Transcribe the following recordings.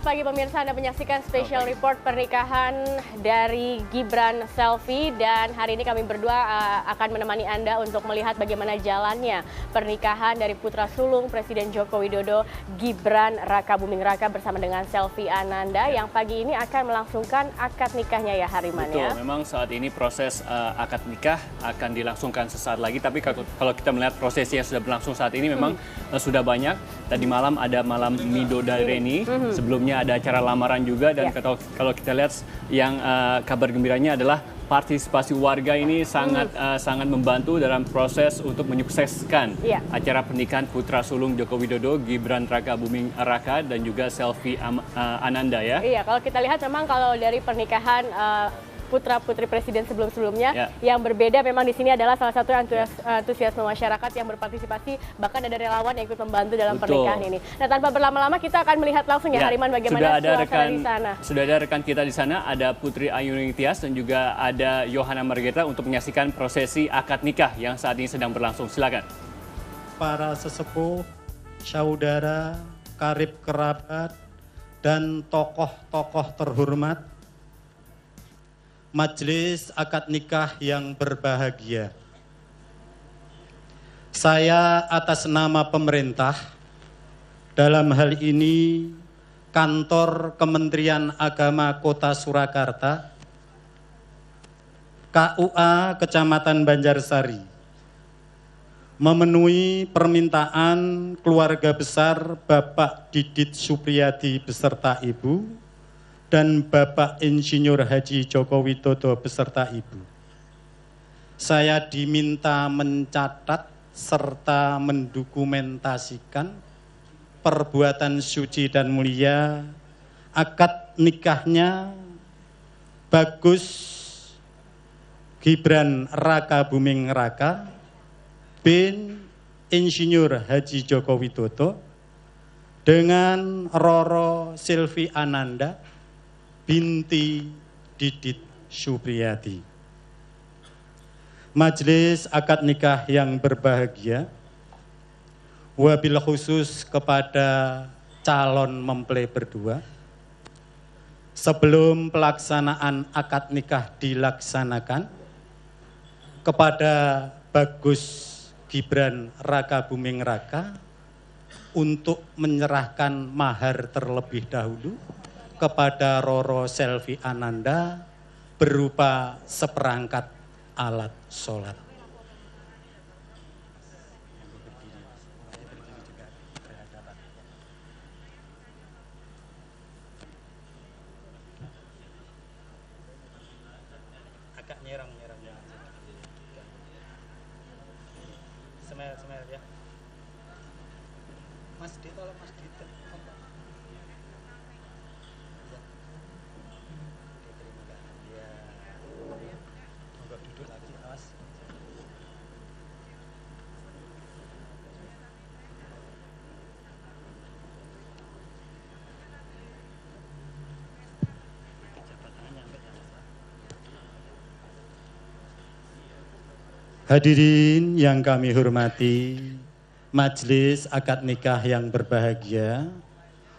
Selamat pagi pemirsa, Anda menyaksikan special report pernikahan dari Gibran Selvi. Dan hari ini kami berdua akan menemani Anda untuk melihat bagaimana jalannya pernikahan dari putra sulung Presiden Joko Widodo, Gibran Raka Buming Raka bersama dengan Selvi Ananda yang pagi ini akan melangsungkan akad nikahnya ya Hariman ya. Betul, memang saat ini proses akad nikah akan dilangsungkan sesaat lagi. Tapi kalau kita melihat prosesi yang sudah berlangsung saat ini memang sudah banyak. Tadi malam ada malam Midodareni. Sebelumnya ada acara lamaran juga dan kalau kita lihat yang kabar gembiranya adalah partisipasi warga ini sangat membantu dalam proses untuk menyukseskan acara pernikahan putra sulung Joko Widodo, Gibran Raka Buming Raka dan juga Selvi Ananda ya. Iya, kalau kita lihat memang kalau dari pernikahan putra-putri presiden sebelum-sebelumnya yang berbeda memang di sini adalah salah satu antusiasme masyarakat yang berpartisipasi, bahkan ada relawan yang ikut membantu dalam pernikahan ini. Nah, tanpa berlama-lama kita akan melihat langsung ya Hariman bagaimana suasana di sana. Sudah ada rekan kita di sana, ada Putri Ayuning Tias dan juga ada Yohana Margeta untuk menyaksikan prosesi akad nikah yang saat ini sedang berlangsung. Silakan. Para sesepuh, saudara, karib kerabat, dan tokoh-tokoh terhormat, majelis akad nikah yang berbahagia. Saya atas nama pemerintah, dalam hal ini Kantor Kementerian Agama Kota Surakarta, KUA Kecamatan Banjarsari, memenuhi permintaan keluarga besar Bapak Didit Supriyadi beserta Ibu, dan Bapak Insinyur Haji Joko Widodo beserta Ibu. Saya diminta mencatat serta mendokumentasikan perbuatan suci dan mulia akad nikahnya Bagus Gibran Raka Buming Raka bin Insinyur Haji Joko Widodo dengan Roro Selvi Ananda binti Didit Supriyadi. Majelis akad nikah yang berbahagia, wabil khusus kepada calon mempelai berdua, sebelum pelaksanaan akad nikah dilaksanakan, kepada Bagus Gibran Raka Buming Raka untuk menyerahkan mahar terlebih dahulu kepada Roro Selvi Ananda berupa seperangkat alat sholat. Agak nyerang ya. Semel ya. Mas Dito, tolong Mas Dito. Hadirin yang kami hormati, majelis akad nikah yang berbahagia,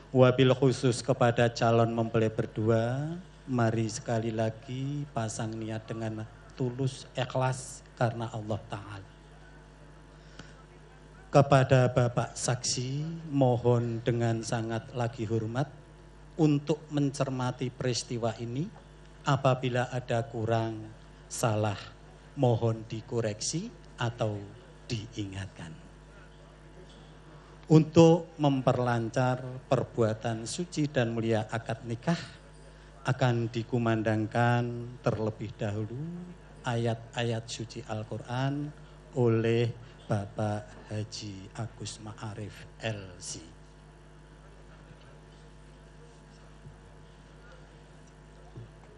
wabil khusus kepada calon mempelai berdua, mari sekali lagi pasang niat dengan tulus ikhlas karena Allah Ta'ala. Kepada Bapak Saksi, mohon dengan sangat lagi hormat untuk mencermati peristiwa ini. Apabila ada kurang, salah, mohon dikoreksi atau diingatkan. Untuk memperlancar perbuatan suci dan mulia akad nikah, akan dikumandangkan terlebih dahulu ayat-ayat suci Al-Quran oleh Bapak Haji Agus Ma'arif LC.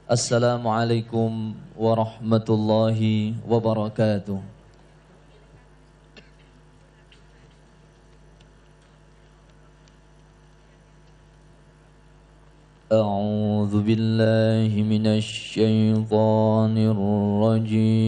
Assalamualaikum warahmatullahi wabarakatuh. A'udzu billahi minasy syaithanir rajim.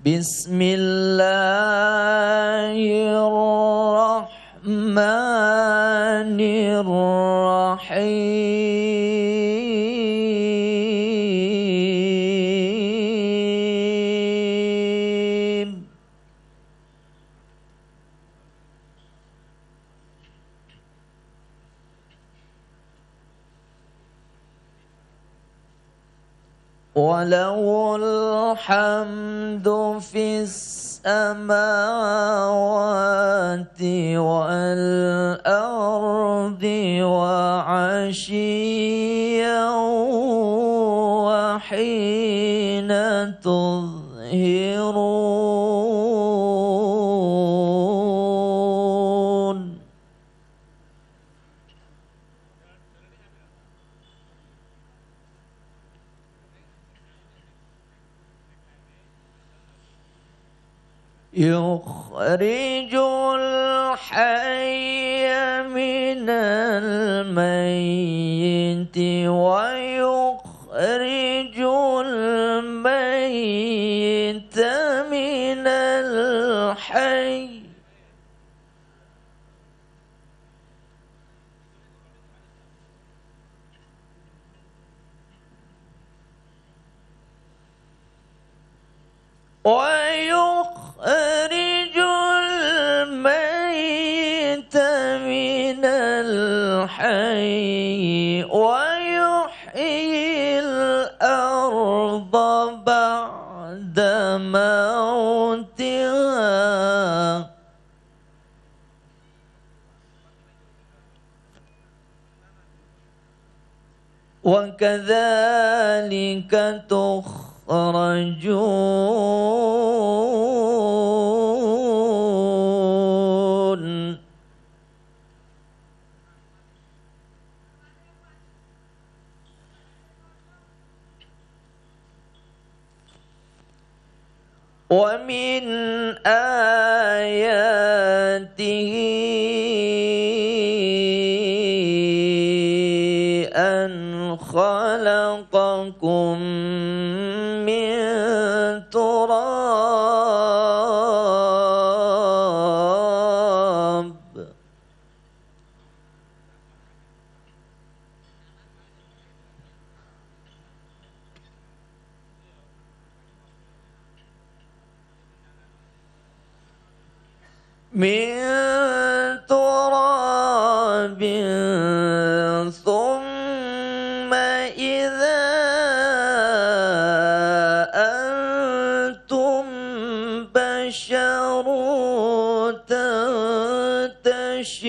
Bismillahirrahmanirrahim. Walahul hamdu fis samawati wal ardi wa ashiyyan wa hina tudhhirun. Yukhrijul hayya minal mayyiti wa yukhrijul mayyita minal hayy. ويخرج الميت من الحي ويحيي الأرض بعد موتها وكذلك تخرجون. ومن آياته أن خلقكم من تراب ثم إذا أنتم بشر تنتشرون.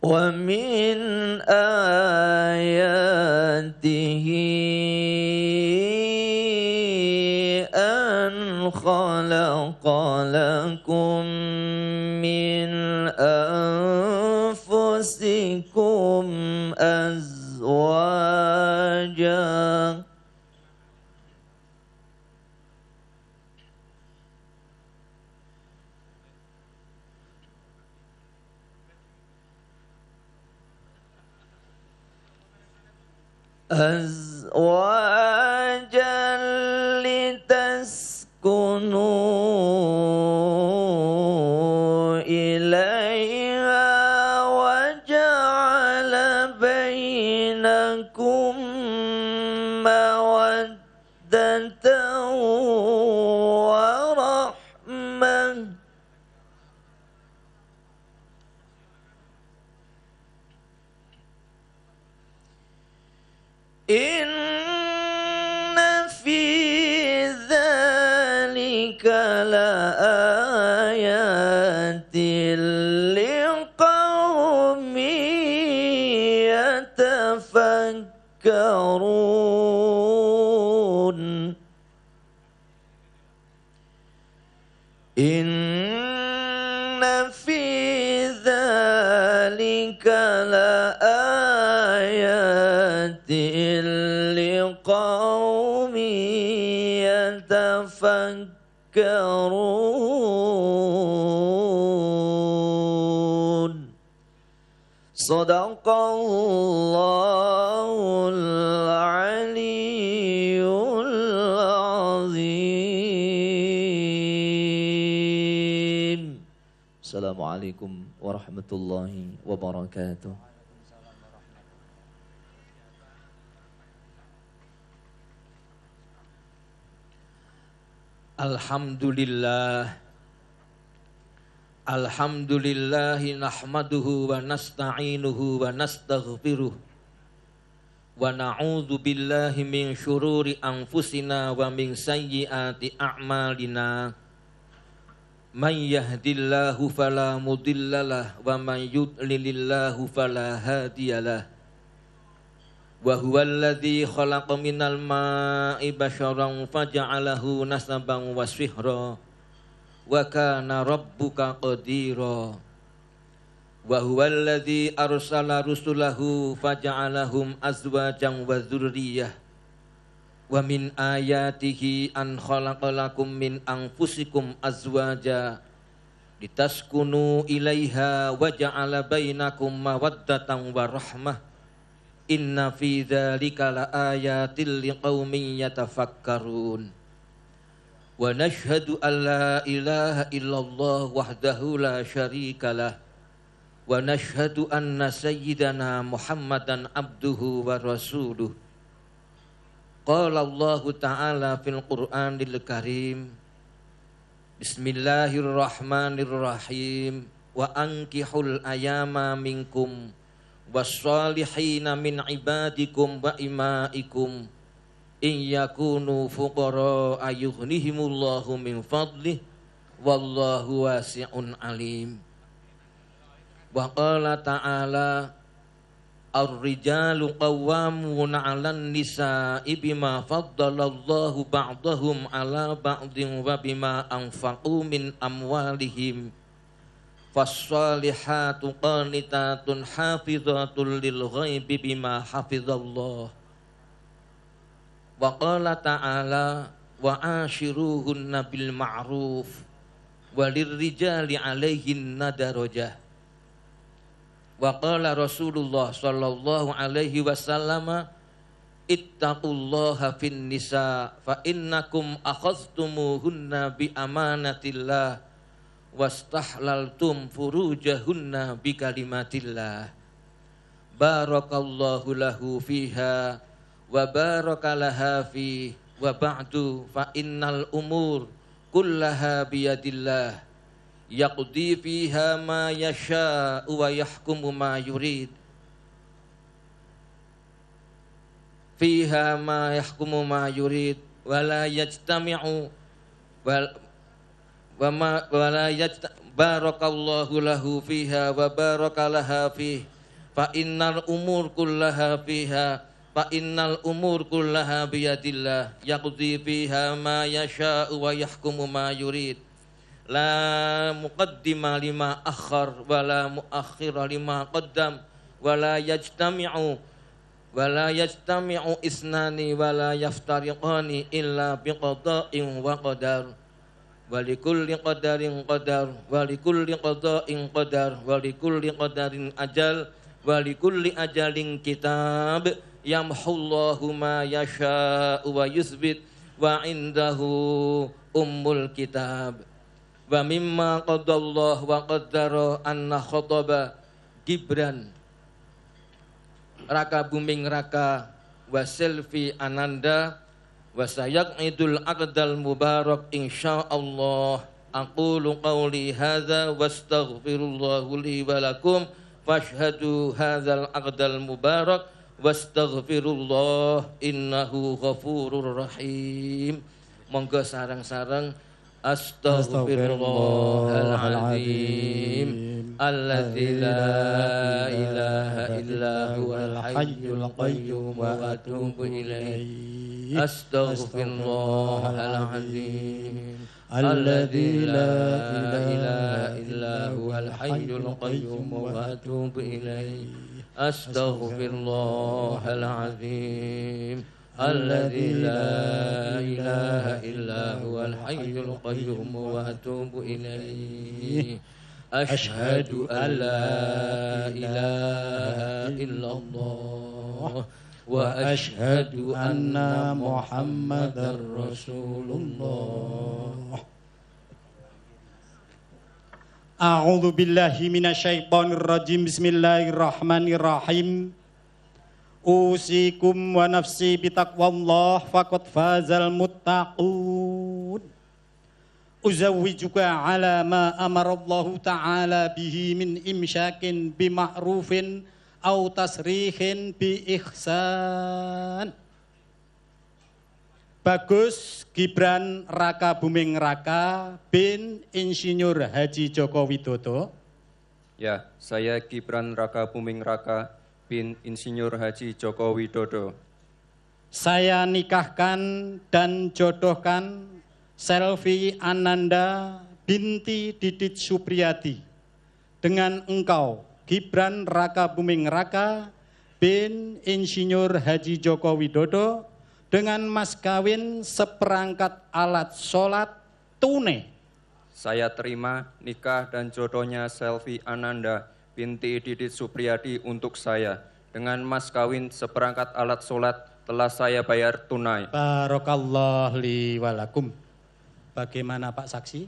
ومن آياته أن خلق لكم من أنفسكم أزواجا لتسكنوا إليها وجعل بينكم مودة ورحمة إن في ذلك لآيات لقوم يتفكرون. إن في ذلك لآيات لقوم يتفكرون. يتفكرون صدق الله العلي العظيم. Assalamualaikum warahmatullahi wabarakatuh. Alhamdulillah. Alhamdulillahi nahmaduhu wa nasta'inuhu wa nastaghfiruh wa na'udzu billahi min syururi anfusina wa min sayyiati a'malina. Man yahdillahu fala mudhillalah wa man yudlilillahu fala hadiyalah. Wa huwal ladzi khalaqa minal ma'i basharan faja'alahu nasaban wa sihra wa kana rabbuka qadira. Wa huwal ladzi arsala rusulahu faja'alahum azwajan wa dzurriyyah. Wa min ayatihi an khalaqalakum min anfusikum azwaja litaskunu ilaiha wa ja'ala bainakum mawaddatan wa rahmah. Inna fi dzalika laayatil liqaumin yatafakkarun. Wa nashhadu an la ilaha illallah wahdahu la syarikalah. Wa nashhadu anna sayyidana Muhammadan abduhu wa rasuluh. Qala Allah ta'ala fil Qur'anil Karim. Bismillahirrahmanirrahim. Wa ankihul ayama minkum wassalihina min ibadikum wa imaikum in yakunu fuqara ayughnihimullahu min fadlih wallahu wasi'un alim. Wa qala ta'ala ar-rijalu qawwamuna 'alan nisa'i bima faddalallahu ba'dahum 'ala ba'din wa bima anfaqu min amwalihim. Fassalihatu qanitatun hafidhatun lil ghaibi bima hafizallah. Wa qala ta'ala wa ashiruhunna bil ma'ruf walirrijali 'alaihinna darajah. Wa qala Rasulullah sallallahu alaihi wasallam ittaqullaha fin nisa fa innakum akhadhtumuhunna bi amanatillah wastahlaltum furujahunna bi kalimatillah. Barakallahu lahu fiha wa barakalaha fi wa ba'du fa innal umur kullaha biyadillah yaqdi fiha ma yasha'u wa yahkumu ma yurid. Fiha ma yahkumu ma yurid wa la yajtami'u barakallahu lahu fiha wa barakalaha fihi fa innal umur kullaha fiha fa innal umur kullaha biyadillah yaqdi fiha ma yasha'u wa yahkumu ma yurid. La muqaddima lima akhar wa la muakhira lima qaddam wa la yajtami'u isnani wa la yaftariqani illa biqada'in wa qadar. Walikulli qadarin qadar, walikulli qada'in qadar, walikulli qadarin ajal, walikulli ajalin kitab. Yamhullahu ma yasha'u wa yusbit wa indahu ummul kitab. Wa mimma qadallah wa qaddara anna khotaba Gibran Raka Buming Raka wa Selvi Ananda wa sayaqidul aqdal mubarak insyaallah. Aqulu qawli hadza wastaghfirullahu li wa lakum fashhadu hadzal aqdal mubarak wastaghfirullah innahu ghafurur rahim. Monggo sareng-sareng astaghfirullahaladzim alladzi la ilaha illa huwal hayyul qayyum wa atubu ilaihi. Astaghfirullahaladzim alladzi la ilaha illa huwal hayyul qayyum wa atubu ilaihi. Astaghfirullahaladzim الذي لا إله إلا هو الحي القيوم وأتوب إليه أشهد أن لا إله إلا الله وأشهد أن محمدا رسول الله. A'udzu billahi minasyaitonir rajim. Bismillahirrahmanirrahim. Usikum wa nafsi bitaqwallah faqad fazal muttaqun. Uzawwijuka ala ma amarallahu ta'ala bihi min imsyakin bima'rufin au tasrihin bi ihsan. Bagus Gibran Raka Buming Raka bin Insinyur Haji Joko Widodo. Ya, saya Gibran Raka Buming Raka bin Insinyur Haji Joko Widodo. Saya nikahkan dan jodohkan Selvi Ananda binti Didit Supriyadi dengan engkau Gibran Raka Buming Raka bin Insinyur Haji Joko Widodo dengan mas kawin seperangkat alat sholat tunai. Saya terima nikah dan jodohnya Selvi Ananda binti Didit Supriyadi untuk saya dengan mas kawin seperangkat alat sholat telah saya bayar tunai. Barakallah li walakum. Bagaimana Pak Saksi?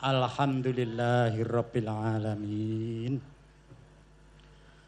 Alhamdulillahirabbil alamin.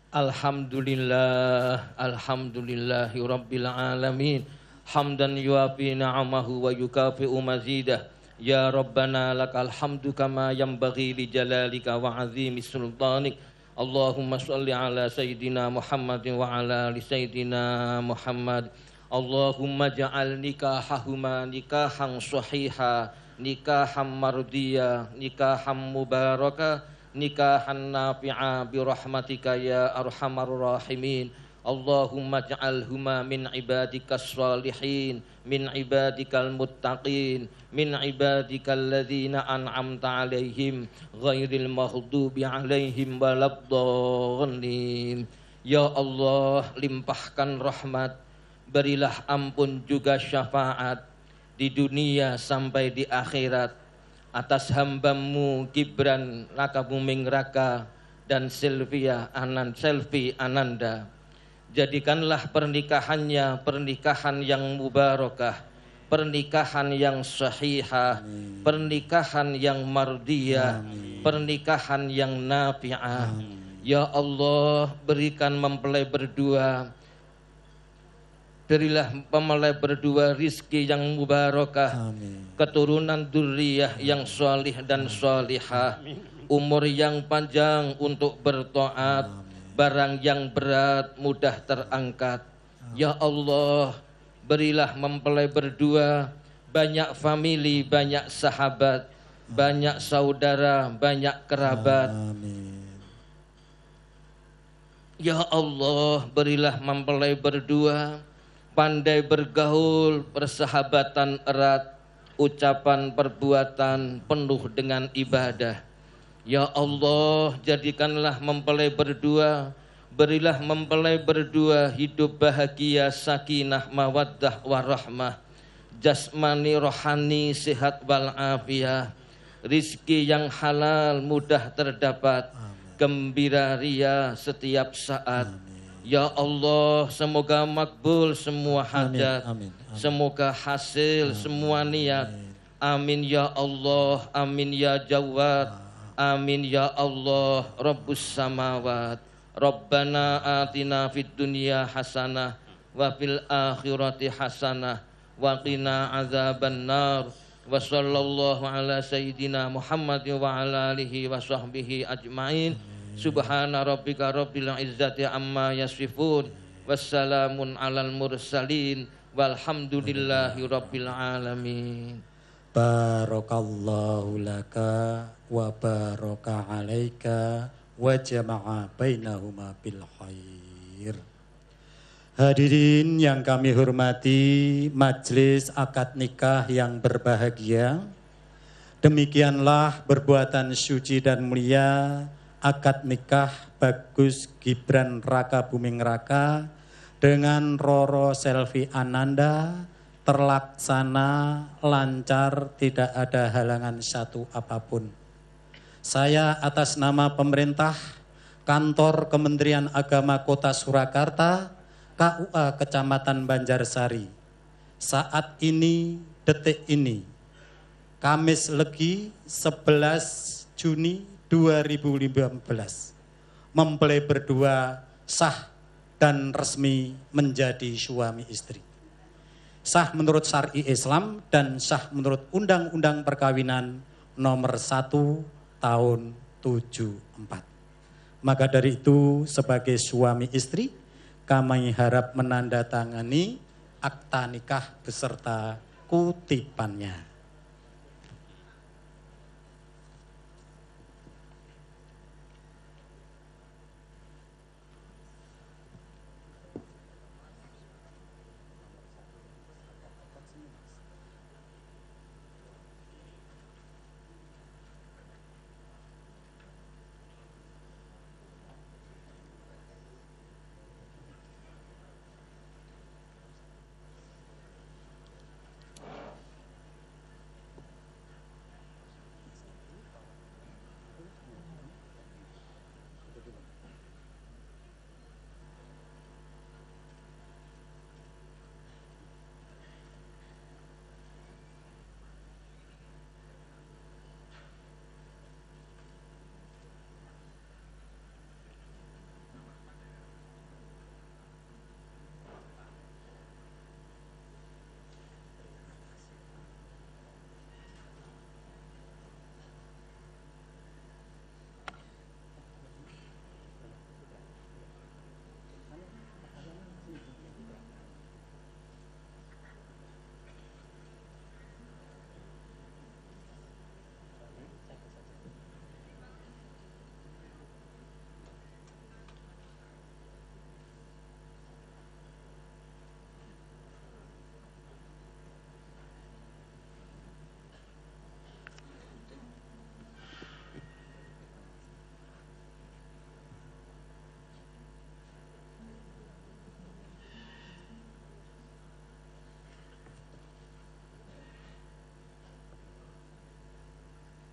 Alhamdulillahirabbil alamin. Hamdan yuafi na'amahu wa yukafi'u mazidah. Ya Rabbana lakal hamdu kama yanbaghi li jalalika wa azimi sultanik. Allahumma salli ala Sayyidina Muhammad wa ala ali Sayyidina Muhammad. Allahumma ja'al nikahahuma nikahan sahiha, nikahan mardiya, nikahan mubaraka, nikahan nafi'a birahmatika ya arhamar rahimin. Allahumma ja'alhuma min ibadikas salihin, min ibadikal muttaqin, min ibadikal ladzina an'amta alaihim ghairil maghdubi alaihim waladdallin. Ya Allah, limpahkan rahmat, berilah ampun juga syafaat di dunia sampai di akhirat atas hambamu Gibran Raka Buming Raka dan Selvi Ananda. Jadikanlah pernikahannya pernikahan yang mubarakah, pernikahan yang sahihah, pernikahan yang mardiyah, pernikahan yang nafi'ah. Ya Allah, berikan mempelai berdua, berilah mempelai berdua rizki yang mubarakah, keturunan dzurriyyah yang salih dan salihah, umur yang panjang untuk bertaat, barang yang berat mudah terangkat. Ya Allah, berilah mempelai berdua banyak famili, banyak sahabat, banyak saudara, banyak kerabat. Ya Allah, berilah mempelai berdua pandai bergaul, persahabatan erat, ucapan perbuatan penuh dengan ibadah. Ya Allah, jadikanlah mempelai berdua, berilah mempelai berdua hidup bahagia, sakinah, mawaddah, warahmah, jasmani, rohani, sehat walafiat, rizki yang halal mudah terdapat, gembira ria setiap saat. Ya Allah, semoga makbul semua hajat, semoga hasil semua niat. Amin ya Allah, amin ya Jawad. Amin ya Allah, Rabbus samawat. Rabbana atina fid dunya hasanah wa fil akhirati hasanah wa qina azaban nar. Wa sallallahu ala sayyidina Muhammad wa ala alihi wa sahbihi ajmain. Subhana rabbika rabbil izzati amma yasifun. Wassalamun alal mursalin. Walhamdulillahi rabbil alamin. Barakallahu laka wa baraka alaika wa jama'a bainahuma bil khair. Hadirin yang kami hormati, majelis akad nikah yang berbahagia. Demikianlah perbuatan suci dan mulia akad nikah Bagus Gibran Raka Buming Raka dengan Roro Selvi Ananda terlaksana lancar, tidak ada halangan satu apapun. Saya atas nama pemerintah, Kantor Kementerian Agama Kota Surakarta, KUA Kecamatan Banjarsari, saat ini, detik ini, Kamis Legi 11 Juni 2015, mempelai berdua sah dan resmi menjadi suami istri. Sah menurut syar'i Islam dan sah menurut Undang-Undang Perkawinan nomor 1 tahun 74. Maka dari itu sebagai suami istri kami harap menandatangani akta nikah beserta kutipannya.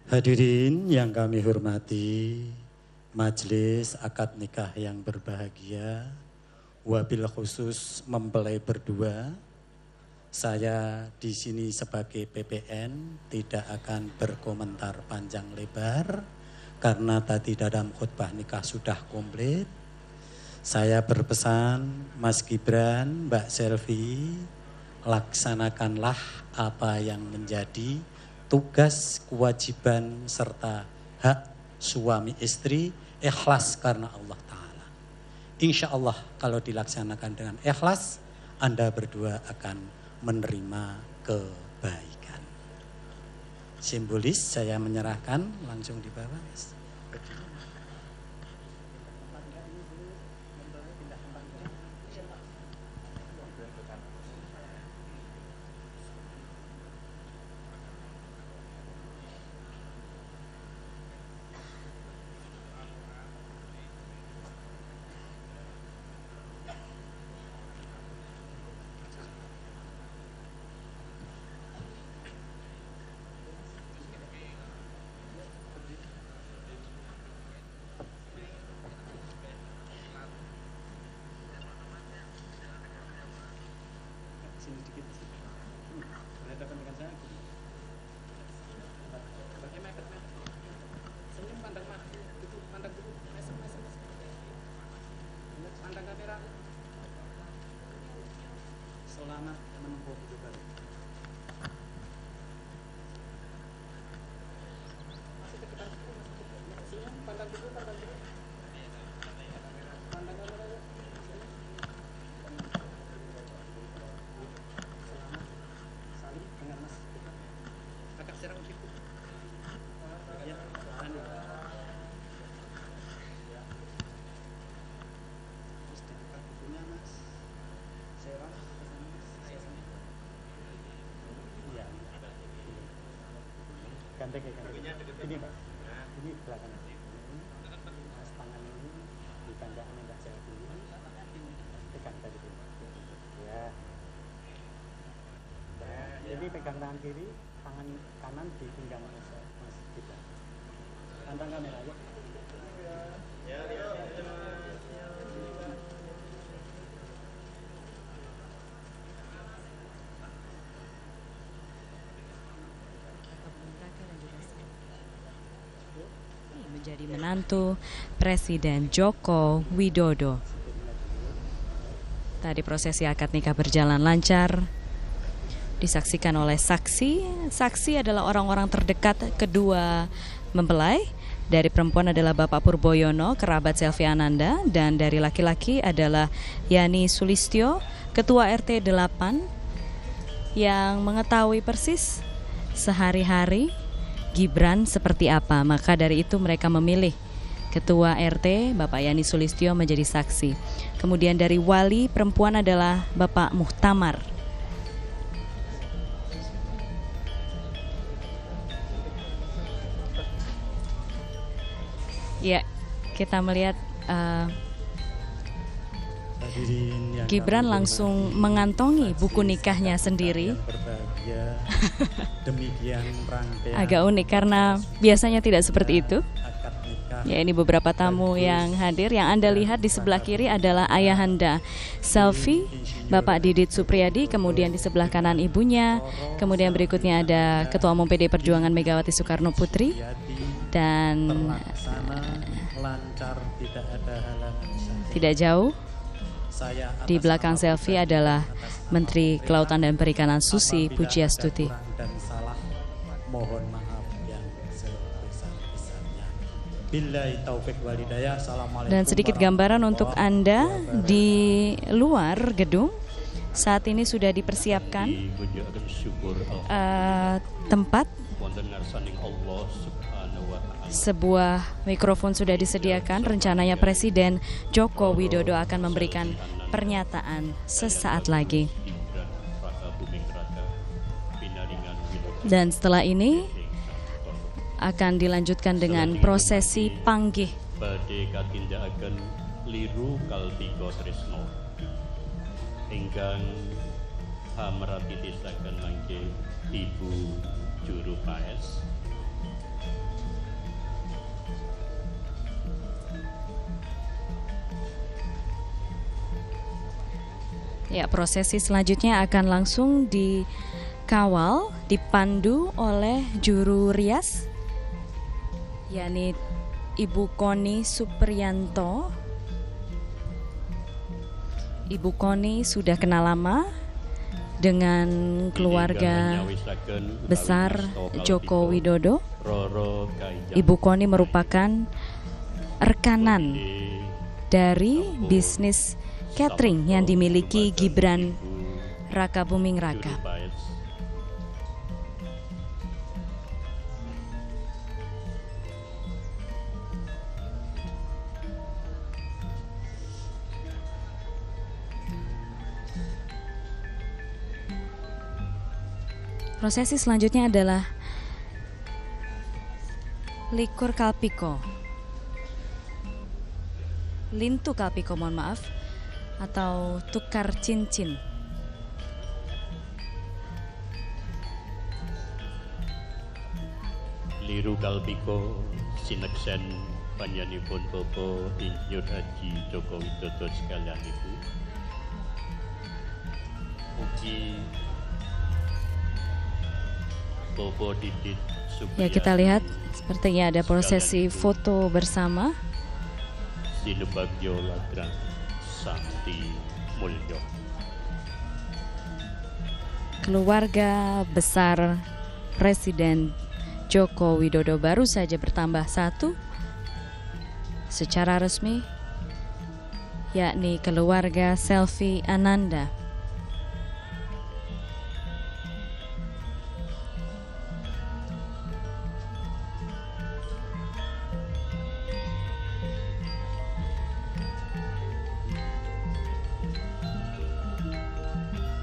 Hadirin yang kami hormati, majelis akad nikah yang berbahagia, wabil khusus mempelai berdua, saya di sini sebagai PPN tidak akan berkomentar panjang lebar karena tadi dalam khutbah nikah sudah komplit. Saya berpesan Mas Gibran, Mbak Selvi, laksanakanlah apa yang menjadi tugas, kewajiban, serta hak suami istri, ikhlas karena Allah Ta'ala. Insya Allah kalau dilaksanakan dengan ikhlas, Anda berdua akan menerima kebaikan. Simbolis saya menyerahkan langsung di bawah. Selamat menempuh hidup. Ganteng ya, ini Pak, ini belakang mas tangan ini di tangan Mbak Selvi, tekan tadi. pegang tangan kiri, tangan kanan di pinggang Mas Gibran. Pantang kamera ya. Menjadi menantu Presiden Joko Widodo. Tadi prosesi akad nikah berjalan lancar, disaksikan oleh saksi. Saksi adalah orang-orang terdekat kedua mempelai. Dari perempuan adalah Bapak Purboyono, kerabat Selvi Ananda, dan dari laki-laki adalah Yani Sulistyo, Ketua RT 8, yang mengetahui persis sehari-hari Gibran seperti apa. Maka dari itu mereka memilih Ketua RT Bapak Yani Sulistyo menjadi saksi. Kemudian dari wali perempuan adalah Bapak Muhtamar. Ya, kita melihat Gibran langsung mengantongi buku nikahnya sendiri. Demikian rangkaian agak unik karena biasanya tidak seperti itu. Ya, ini beberapa tamu yang hadir. Yang Anda lihat di sebelah kiri adalah ayahanda Selvi, Bapak Didit Supriyadi, kemudian di sebelah kanan ibunya, kemudian berikutnya ada Ketua Umum PD Perjuangan Megawati Soekarno Putri, dan lancar, tidak ada halangan. Tidak jauh di belakang Selvi adalah Menteri Kelautan dan Perikanan Susi Pujiastuti. Dan salah, mohon maaf yang sebesar-besarnya. Billahi taufik wal hidayah. Assalamualaikum. Dan sedikit gambaran untuk Anda di luar gedung. Saat ini sudah dipersiapkan tempat. Sebuah mikrofon sudah disediakan. Rencananya Presiden Joko Widodo akan memberikan pernyataan sesaat lagi. Dan setelah ini akan dilanjutkan dengan prosesi panggih. Badhe katindakaken liru kalpika tresna ingkang hamratitisaken mangke Ibu Juru Paes. Ya, prosesi selanjutnya akan langsung dikawal, dipandu oleh juru rias, yakni Ibu Koni Supriyanto. Ibu Koni sudah kenal lama dengan keluarga besar Joko Widodo. Ibu Koni merupakan rekanan dari bisnis catering yang dimiliki Gibran Rakabuming Raka. Prosesi selanjutnya adalah likur kalpiko, lintu kalpiko, mohon maaf, atau tukar cincin. Liru kalpiko sineksen panjenenganipun Bapak Insinyur Haji Joko Widodo sekalian Ibu. Ugi Bapak Didit Supriyadi. Ya, kita lihat sepertinya ada prosesi foto bersama. Sinebagyo Ladrang Sakti Mulyo. Keluarga besar Presiden Joko Widodo baru saja bertambah satu secara resmi, yakni keluarga Selvi Ananda.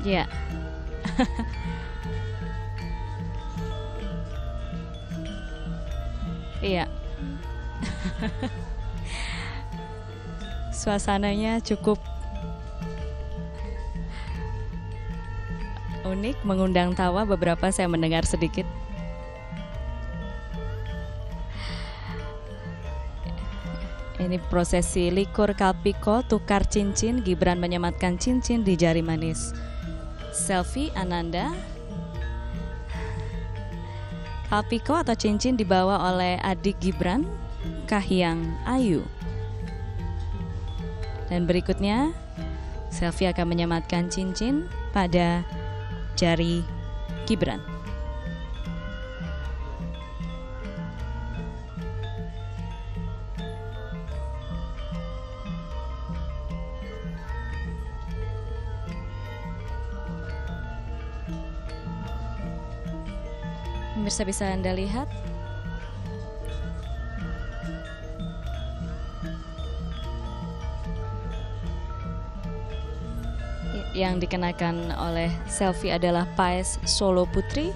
Ya. Iya. Suasananya cukup unik, mengundang tawa beberapa saya mendengar sedikit. Ini prosesi likur kalpiko, tukar cincin, Gibran menyematkan cincin di jari manis Selvi Ananda. Kalpiko atau cincin dibawa oleh adik Gibran, Kahiyang Ayu. Dan berikutnya Selvi akan menyematkan cincin pada jari Gibran. Pemirsa bisa Anda lihat yang dikenakan oleh Selvi adalah paes Solo Putri.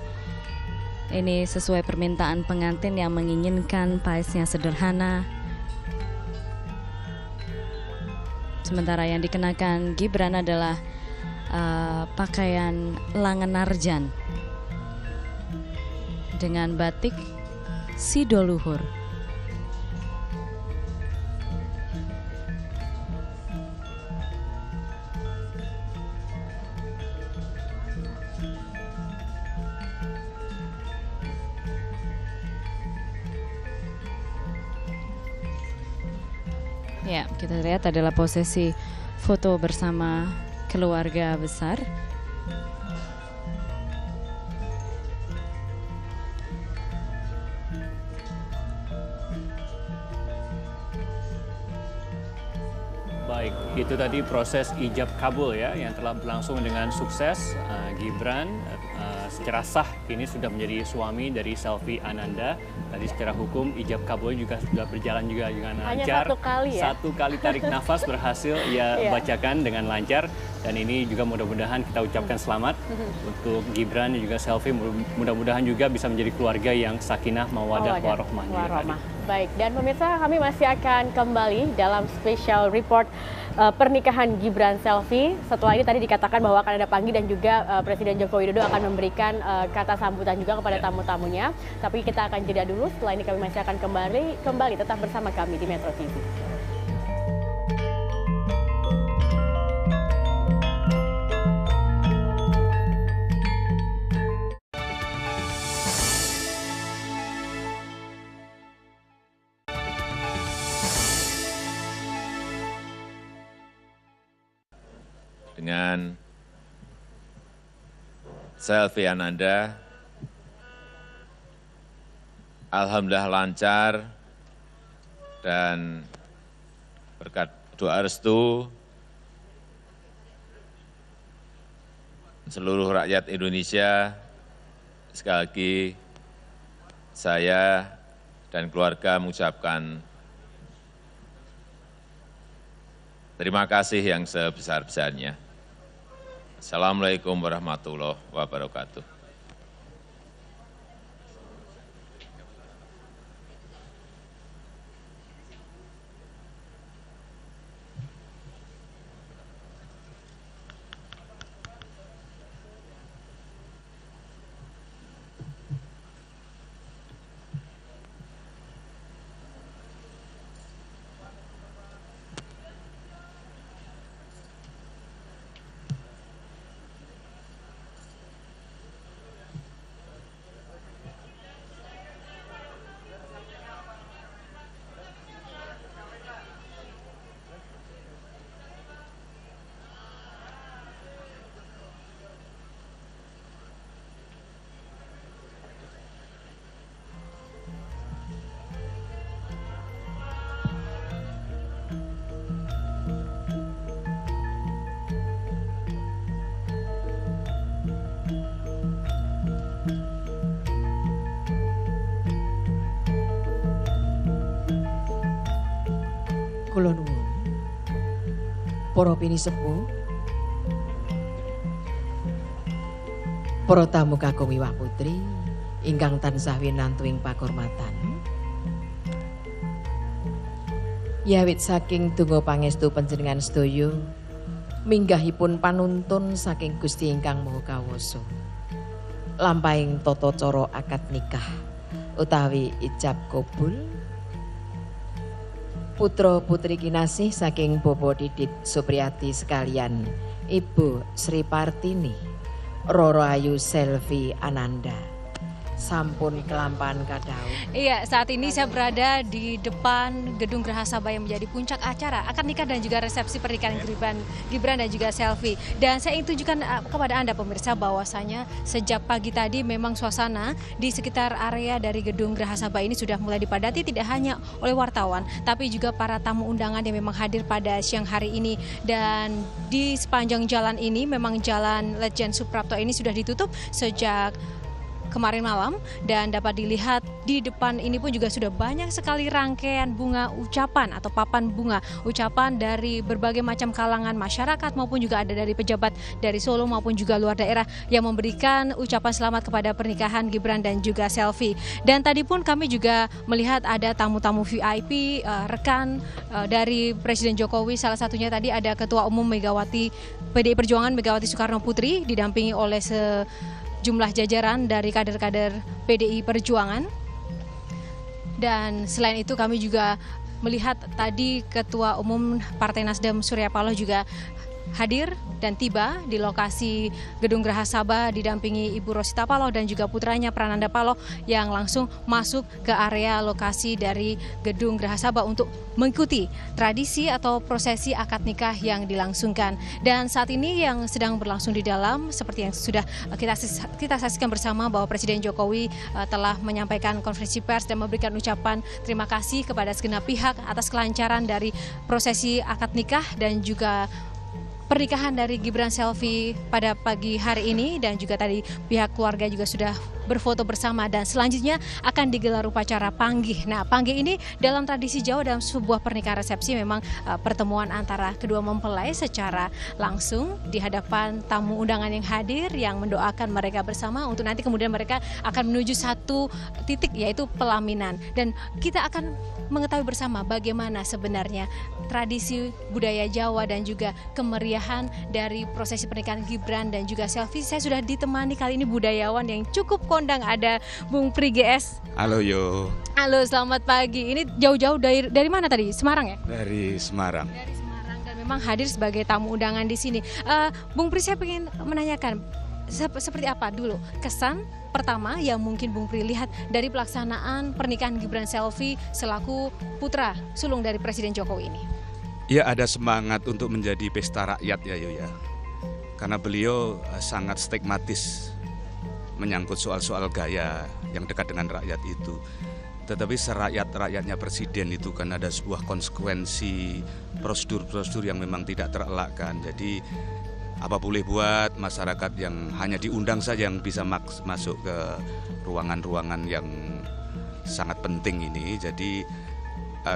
Ini sesuai permintaan pengantin yang menginginkan paesnya sederhana. Sementara yang dikenakan Gibran adalah pakaian langen narjan dengan batik Sidoluhur. Ya, kita lihat adalah posisi foto bersama keluarga besar. Baik, itu tadi proses ijab kabul ya yang telah berlangsung dengan sukses. Gibran secara sah kini sudah menjadi suami dari Selvi Ananda. Tadi secara hukum ijab kabul juga sudah berjalan juga dengan lancar. Hanya 1 kali ya? 1 kali tarik nafas berhasil ia bacakan dengan lancar. Dan ini juga mudah-mudahan kita ucapkan selamat untuk Gibran dan juga Selvi. Mudah-mudahan juga bisa menjadi keluarga yang sakinah, mawadah, warohmah. Baik, dan pemirsa kami masih akan kembali dalam special report pernikahan Gibran Selvi. Setelah ini tadi dikatakan bahwa akan ada panggi dan juga Presiden Joko Widodo akan memberikan kata sambutan juga kepada tamu-tamunya. Tapi kita akan jeda dulu, setelah ini kami masih akan kembali tetap bersama kami di Metro TV. Dengan Selvi Ananda, alhamdulillah lancar dan berkat doa restu seluruh rakyat Indonesia. Sekali lagi saya dan keluarga mengucapkan terima kasih yang sebesar-besarnya. Assalamualaikum warahmatullahi wabarakatuh. Kula nuwun. Para pinisepuh, para tamu kakung miwah putri ingkang tansah winantuing pakurmatan. Yawit saking donga pangestu panjenengan sedaya minggahipun panuntun saking Gusti ingkang Maha Kawasa. Lampahing tata cara akad nikah utawi ijab kabul putra putri kinasih saking Bapak Didit Supriyati sekalian, Ibu Sri Partini, Roro Ayu Selvi Ananda. Sampun kelampahan kadau. Iya, saat ini saya berada di depan Gedung Geraha Sabah yang menjadi puncak acara akad nikah dan juga resepsi pernikahan Gibran dan juga Selvi. Dan saya ingin tunjukkan kepada Anda pemirsa bahwasanya sejak pagi tadi memang suasana di sekitar area dari Gedung Geraha Sabah ini sudah mulai dipadati tidak hanya oleh wartawan, tapi juga para tamu undangan yang memang hadir pada siang hari ini. Dan di sepanjang jalan ini memang Jalan Lejen Suprapto ini sudah ditutup sejak kemarin malam, dan dapat dilihat di depan ini pun juga sudah banyak sekali rangkaian bunga ucapan atau papan bunga ucapan dari berbagai macam kalangan masyarakat maupun juga ada dari pejabat dari Solo maupun juga luar daerah yang memberikan ucapan selamat kepada pernikahan Gibran dan juga Selvi. Dan tadi pun kami juga melihat ada tamu-tamu VIP, rekan dari Presiden Jokowi, salah satunya tadi ada Ketua Umum Megawati PDI Perjuangan Megawati Soekarno Putri didampingi oleh jumlah jajaran dari kader-kader PDI Perjuangan. Dan selain itu kami juga melihat tadi Ketua Umum Partai Nasdem Surya Paloh juga hadir dan tiba di lokasi Gedung Geraha Sabah didampingi Ibu Rosita Paloh dan juga putranya Prananda Paloh yang langsung masuk ke area lokasi dari Gedung Geraha Sabah untuk mengikuti tradisi atau prosesi akad nikah yang dilangsungkan. Dan saat ini yang sedang berlangsung di dalam seperti yang sudah kita saksikan bersama bahwa Presiden Jokowi telah menyampaikan konferensi pers dan memberikan ucapan terima kasih kepada segenap pihak atas kelancaran dari prosesi akad nikah dan juga pernikahan dari Gibran Selvi pada pagi hari ini. Dan juga tadi pihak keluarga juga sudah berfoto bersama dan selanjutnya akan digelar upacara panggih. Nah, panggih ini dalam tradisi Jawa dalam sebuah pernikahan resepsi memang pertemuan antara kedua mempelai secara langsung di hadapan tamu undangan yang hadir yang mendoakan mereka bersama untuk nanti kemudian mereka akan menuju satu titik yaitu pelaminan. Dan kita akan mengetahui bersama bagaimana sebenarnya tradisi budaya Jawa dan juga kemeriahan dari prosesi pernikahan Gibran dan juga Selvi. Saya sudah ditemani kali ini budayawan yang cukup kondang, ada Bung Pri GS. Halo Yo. Halo, selamat pagi. Ini jauh-jauh dari mana tadi? Semarang ya? Dari Semarang. Dari Semarang dan memang hadir sebagai tamu undangan di sini. Bung Pri, saya ingin menanyakan seperti apa dulu kesan pertama yang mungkin Bung Pri lihat dari pelaksanaan pernikahan Gibran Selvi selaku putra sulung dari Presiden Jokowi ini? Ya, ada semangat untuk menjadi pesta rakyat ya Yo ya. Karena beliau sangat stigmatis menyangkut soal-soal gaya yang dekat dengan rakyat itu. Tetapi serakyat-rakyatnya presiden itu kan ada sebuah konsekuensi prosedur-prosedur yang memang tidak terelakkan. Jadi apa boleh buat masyarakat yang hanya diundang saja yang bisa masuk ke ruangan-ruangan yang sangat penting ini. Jadi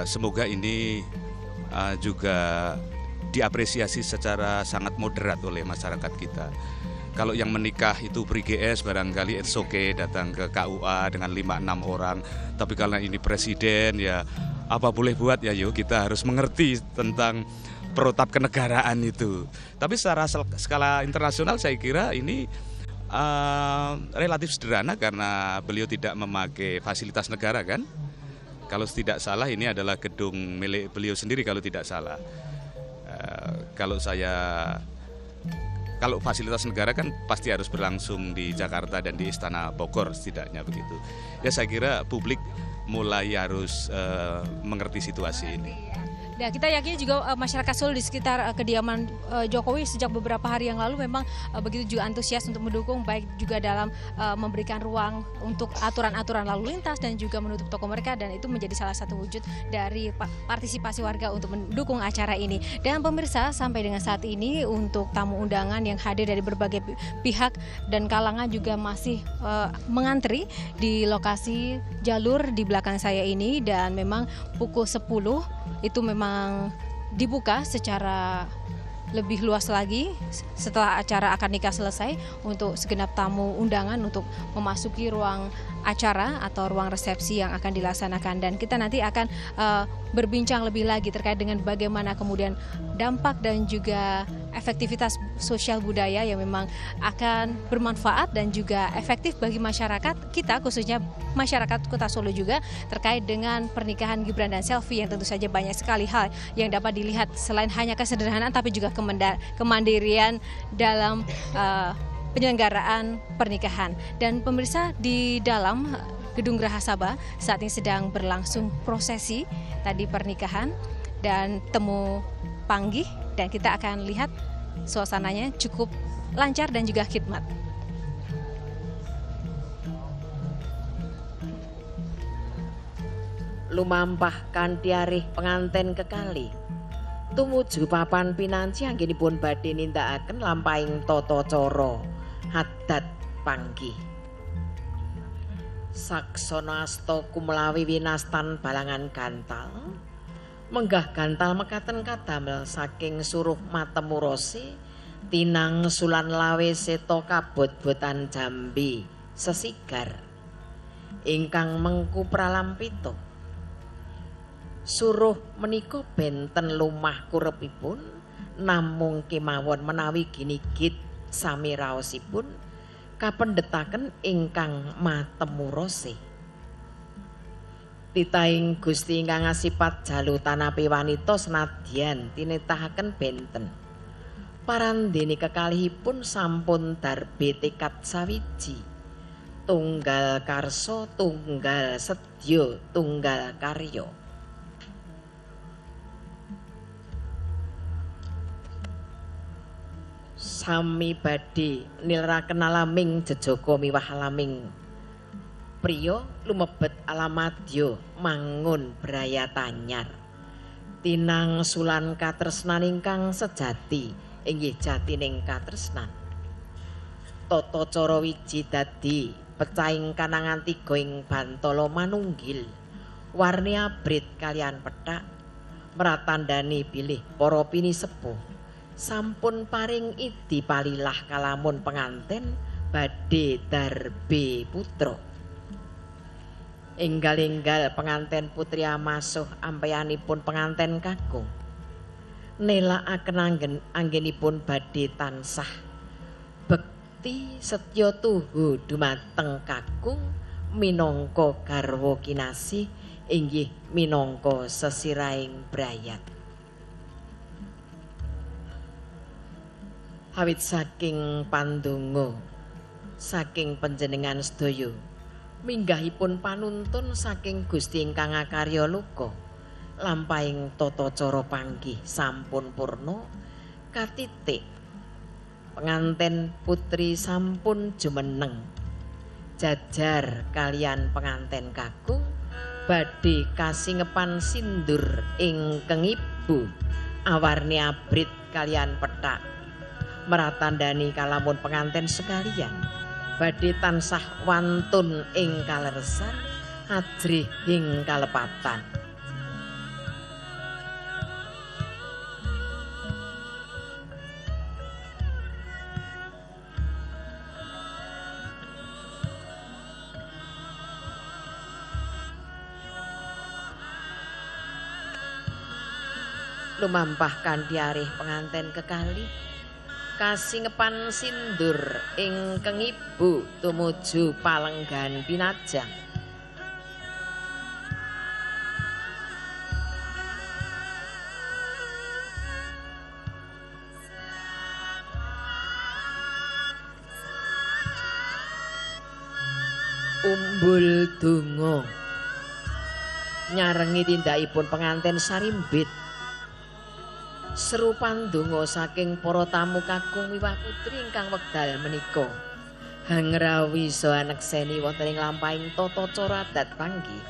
semoga ini juga diapresiasi secara sangat moderat oleh masyarakat kita. Kalau yang menikah itu Pri GS barangkali it's okay datang ke KUA dengan 5-6 orang. Tapi kalau ini presiden ya apa boleh buat ya yuk kita harus mengerti tentang protap kenegaraan itu. Tapi secara skala internasional saya kira ini relatif sederhana karena beliau tidak memakai fasilitas negara kan. Kalau tidak salah ini adalah gedung milik beliau sendiri kalau tidak salah. Kalau fasilitas negara kan pasti harus berlangsung di Jakarta dan di Istana Bogor setidaknya begitu. Ya saya kira publik mulai harus mengerti situasi ini. Nah, kita yakin juga masyarakat Solo di sekitar kediaman Jokowi sejak beberapa hari yang lalu memang begitu juga antusias untuk mendukung, baik juga dalam memberikan ruang untuk aturan-aturan lalu lintas dan juga menutup toko mereka, dan itu menjadi salah satu wujud dari partisipasi warga untuk mendukung acara ini. Dan pemirsa, sampai dengan saat ini untuk tamu undangan yang hadir dari berbagai pihak dan kalangan juga masih mengantri di lokasi jalur di belakang saya ini, dan memang pukul 10 itu memang dibuka secara lebih luas lagi setelah acara akad nikah selesai untuk segenap tamu undangan untuk memasuki ruang acara atau ruang resepsi yang akan dilaksanakan, dan kita nanti akan berbincang lebih lagi terkait dengan bagaimana kemudian dampak dan juga efektivitas sosial budaya yang memang akan bermanfaat dan juga efektif bagi masyarakat kita, khususnya masyarakat Kota Solo juga, terkait dengan pernikahan Gibran dan Selvi yang tentu saja banyak sekali hal yang dapat dilihat selain hanya kesederhanaan tapi juga kemandirian dalam penyelenggaraan pernikahan. Dan pemirsa, di dalam Gedung Geraha Sabah saat ini sedang berlangsung prosesi tadi pernikahan dan temu panggih, dan kita akan lihat suasananya cukup lancar dan juga khidmat. Lumampah kanthi arih penganten kekali tumuju papan pinanci anggenipun badhe nindakaken lampahing tata cara adat panggih. Saksana asta kumlawi winastan balangan gantal, menggah gantal mekaten kadamel saking suruh matemurose tinang sulan lawe seta kabot-botan jambe sesigar ingkang mengku pralampita. Suruh menika benten lumah kurepipun, namung kemawon menawi ginigit sami raosipun kapendhetaken ingkang matemurose. Titahing Gusti ingkang asipat jalu tanapi wanita senadyan tinitahaken benten. Parandene kekalihipun sampun darbe tekad sawiji. Tunggal karsa, tunggal sedya, tunggal karya. Sami badhe nilaraken alaming jejaka miwah alaming priya lumebet alamadya mangun brayat anyar. Tinang sulan katresnan ingkang sejati inggih jatining katresnan. Tata cara wiji dadi pecahing kanangan tiga ing bantala manunggil, warni abrit kalian pethak mratandani bilih para pinisepuh. Sampun paring idi palilah kalamun penganten badhe darbe putra. Enggal-enggal penganten putri amasuh ampeyanipun penganten kakung. Nelakaken anggenipun badhe tansah bekti setya tuhu dumateng kakung minangka garwa kinasih inggih minangka sesirahing brayat. Awit saking pandonga saking panjenengan sedaya minggahipun panuntun saking Gusti ingkang akarya luka lampahing tata cara panggih sampun purna katitik penganten putri sampun jumeneng jajar kalian penganten kakung badhe kasingepan sindur ingkang ibu awarni abrit kalian pethak meratandani kalamun penganten sekalian badhe tansah wantun ing kaleresan ajrih ing kalepatan. Lumampah kanthi arih penganten kekalih kasingepan sindur ingkang ibu tumuju palenggan pinajang. Umbul donga nyarengi tindakipun penganten sarimbit. Seru pandonga saking para tamu kakung miwah putri ingkang wekdal menika hangrawi saha anekseni wonten ing lampahing tata cara adat panggih.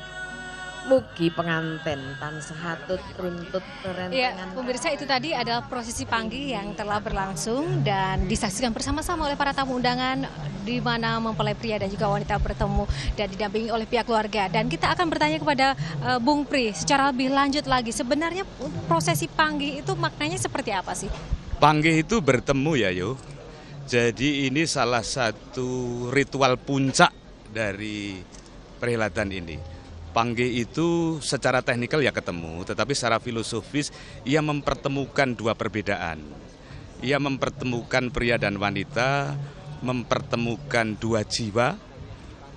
Mugi penganten tansah atut runtut kerentengan. Ya, pemirsa, itu tadi adalah prosesi panggih yang telah berlangsung dan disaksikan bersama-sama oleh para tamu undangan, di mana mempelai pria dan juga wanita bertemu dan didampingi oleh pihak keluarga. Dan kita akan bertanya kepada Bung Pri secara lebih lanjut lagi, sebenarnya prosesi panggih itu maknanya seperti apa sih? Panggih itu bertemu ya Yo. Jadi ini salah satu ritual puncak dari perhelatan ini. Panggih itu secara teknikal ya ketemu, tetapi secara filosofis ia mempertemukan dua perbedaan. Ia mempertemukan pria dan wanita, mempertemukan dua jiwa,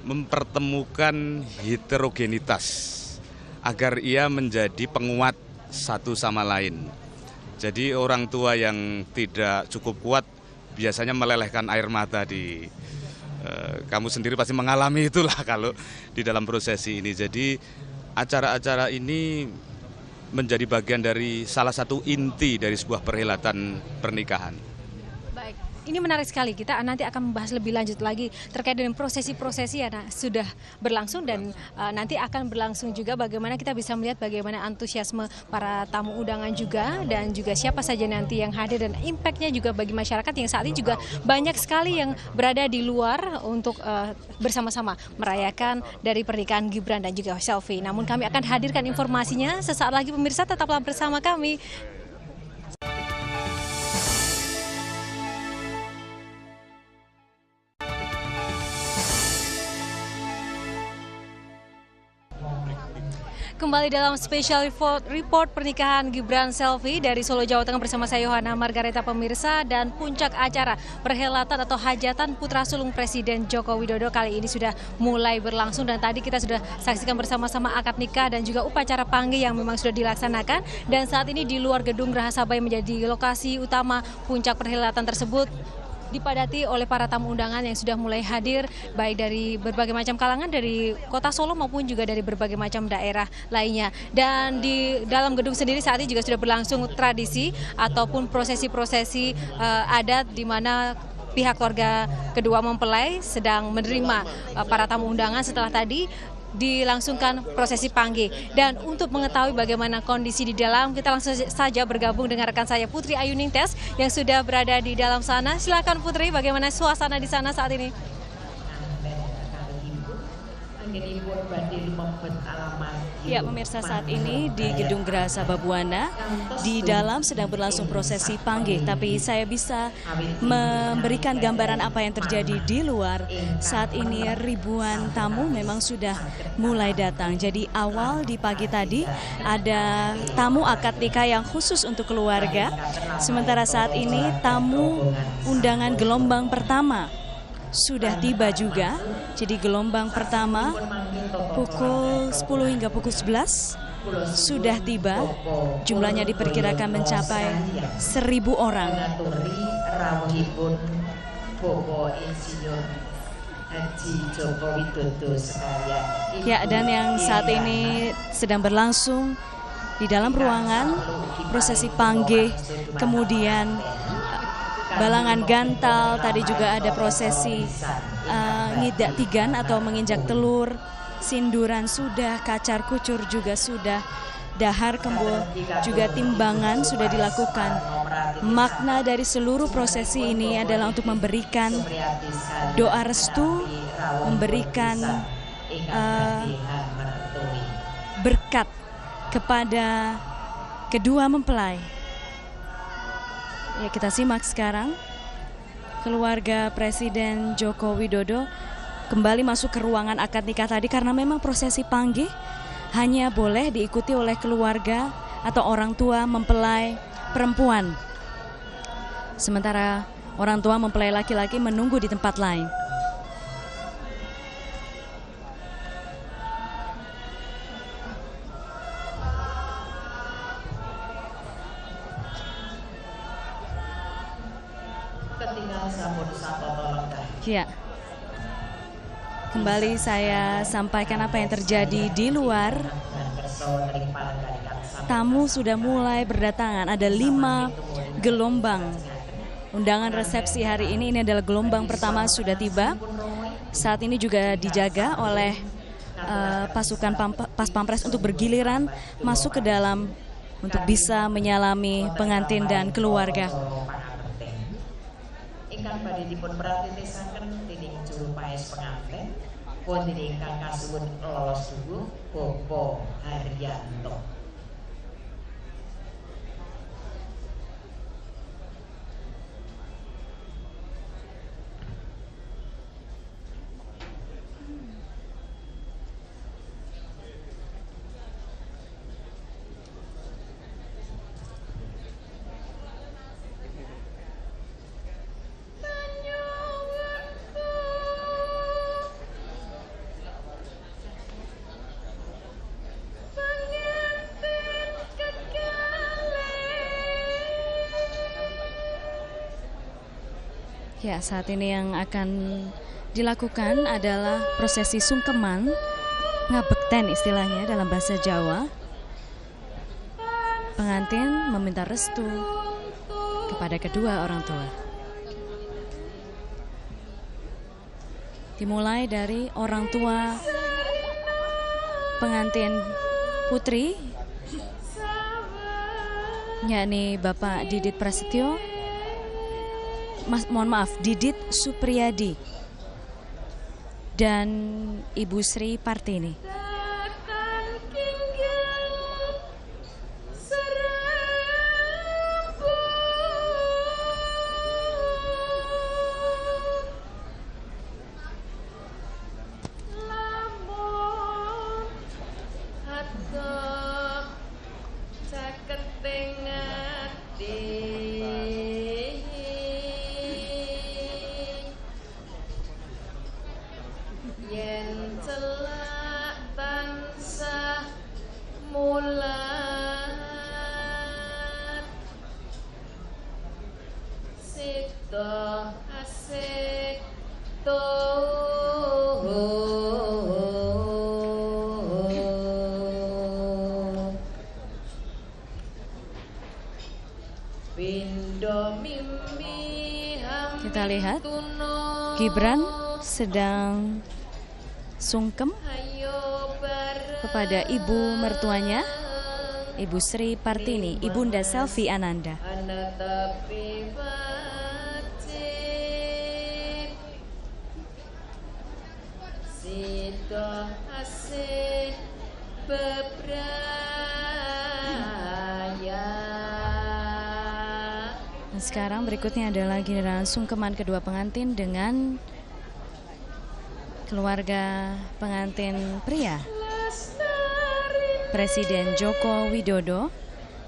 mempertemukan heterogenitas agar ia menjadi penguat satu sama lain. Jadi orang tua yang tidak cukup kuat biasanya melelehkan air mata di kamu sendiri pasti mengalami itulah kalau di dalam prosesi ini. Jadi acara-acara ini menjadi bagian dari salah satu inti dari sebuah perhelatan pernikahan. Baik, ini menarik sekali. Kita nanti akan membahas lebih lanjut lagi terkait dengan prosesi-prosesi yang sudah berlangsung dan nanti akan berlangsung juga bagaimana kita bisa melihat bagaimana antusiasme para tamu undangan juga dan juga siapa saja nanti yang hadir dan impact-nya juga bagi masyarakat yang saat ini juga banyak sekali yang berada di luar untuk bersama-sama merayakan dari pernikahan Gibran dan juga Selvi. Namun kami akan hadirkan informasinya sesaat lagi, pemirsa, tetaplah bersama kami. Kembali dalam special report pernikahan Gibran Selvi dari Solo, Jawa Tengah bersama saya Yohana Margareta, pemirsa, dan puncak acara perhelatan atau hajatan putra sulung Presiden Joko Widodo kali ini sudah mulai berlangsung dan tadi kita sudah saksikan bersama-sama akad nikah dan juga upacara panggih yang memang sudah dilaksanakan dan saat ini di luar gedung Geraha Sabaya menjadi lokasi utama puncak perhelatan tersebut dipadati oleh para tamu undangan yang sudah mulai hadir baik dari berbagai macam kalangan dari kota Solo maupun juga dari berbagai macam daerah lainnya. Dan di dalam gedung sendiri saat ini juga sudah berlangsung tradisi ataupun prosesi-prosesi adat di mana pihak keluarga kedua mempelai sedang menerima para tamu undangan setelah tadi dilangsungkan prosesi panggih. Dan untuk mengetahui bagaimana kondisi di dalam, kita langsung saja bergabung dengan rekan saya Putri Ayu Ningtyas yang sudah berada di dalam sana. Silakan Putri, bagaimana suasana di sana saat ini? Ya, pemirsa, saat ini di Gedung Geraha Sababwana di dalam sedang berlangsung prosesi panggih, tapi saya bisa memberikan gambaran apa yang terjadi di luar. Saat ini ribuan tamu memang sudah mulai datang. Jadi awal di pagi tadi ada tamu akad nikah yang khusus untuk keluarga. Sementara saat ini tamu undangan gelombang pertama sudah tiba juga. Jadi gelombang pertama pukul 10 hingga pukul 11 sudah tiba. Jumlahnya diperkirakan mencapai 1.000 orang. Ya, dan yang saat ini sedang berlangsung di dalam ruangan prosesi panggih, kemudian balangan gantal, tadi juga ada prosesi ngidak tigan atau menginjak telur, sinduran sudah, kacar kucur juga sudah, dahar kembul juga timbangan sudah dilakukan. Makna dari seluruh prosesi ini adalah untuk memberikan doa restu, memberikan berkat kepada kedua mempelai. Ya, kita simak sekarang keluarga Presiden Joko Widodo kembali masuk ke ruangan akad nikah tadi karena memang prosesi panggih hanya boleh diikuti oleh keluarga atau orang tua mempelai perempuan. Sementara orang tua mempelai laki-laki menunggu di tempat lain. Ya, kembali saya sampaikan apa yang terjadi di luar. Tamu sudah mulai berdatangan, ada 5 gelombang. Undangan resepsi hari ini adalah gelombang pertama sudah tiba. Saat ini juga dijaga oleh pasukan Pas Pampres untuk bergiliran masuk ke dalam untuk bisa menyalami pengantin dan keluarga. Ingkang badhe dipun pratitisaken dening juru paes pengantin wonten ingkang kasuwun lolos subuh Bapak Haryanto. Ya, saat ini yang akan dilakukan adalah prosesi sungkeman, ngabekten istilahnya dalam bahasa Jawa. Pengantin meminta restu kepada kedua orang tua. Dimulai dari orang tua pengantin putri, yakni Bapak Didit Prasetyo, mohon maaf, Didit Supriyadi dan Ibu Sri Partini. Kita lihat Gibran sedang sungkem kepada ibu mertuanya, Ibu Sri Partini, Ibunda Selvi Ananda. Dan sekarang berikutnya adalah giliran sungkeman kedua pengantin dengan keluarga pengantin pria, Presiden Joko Widodo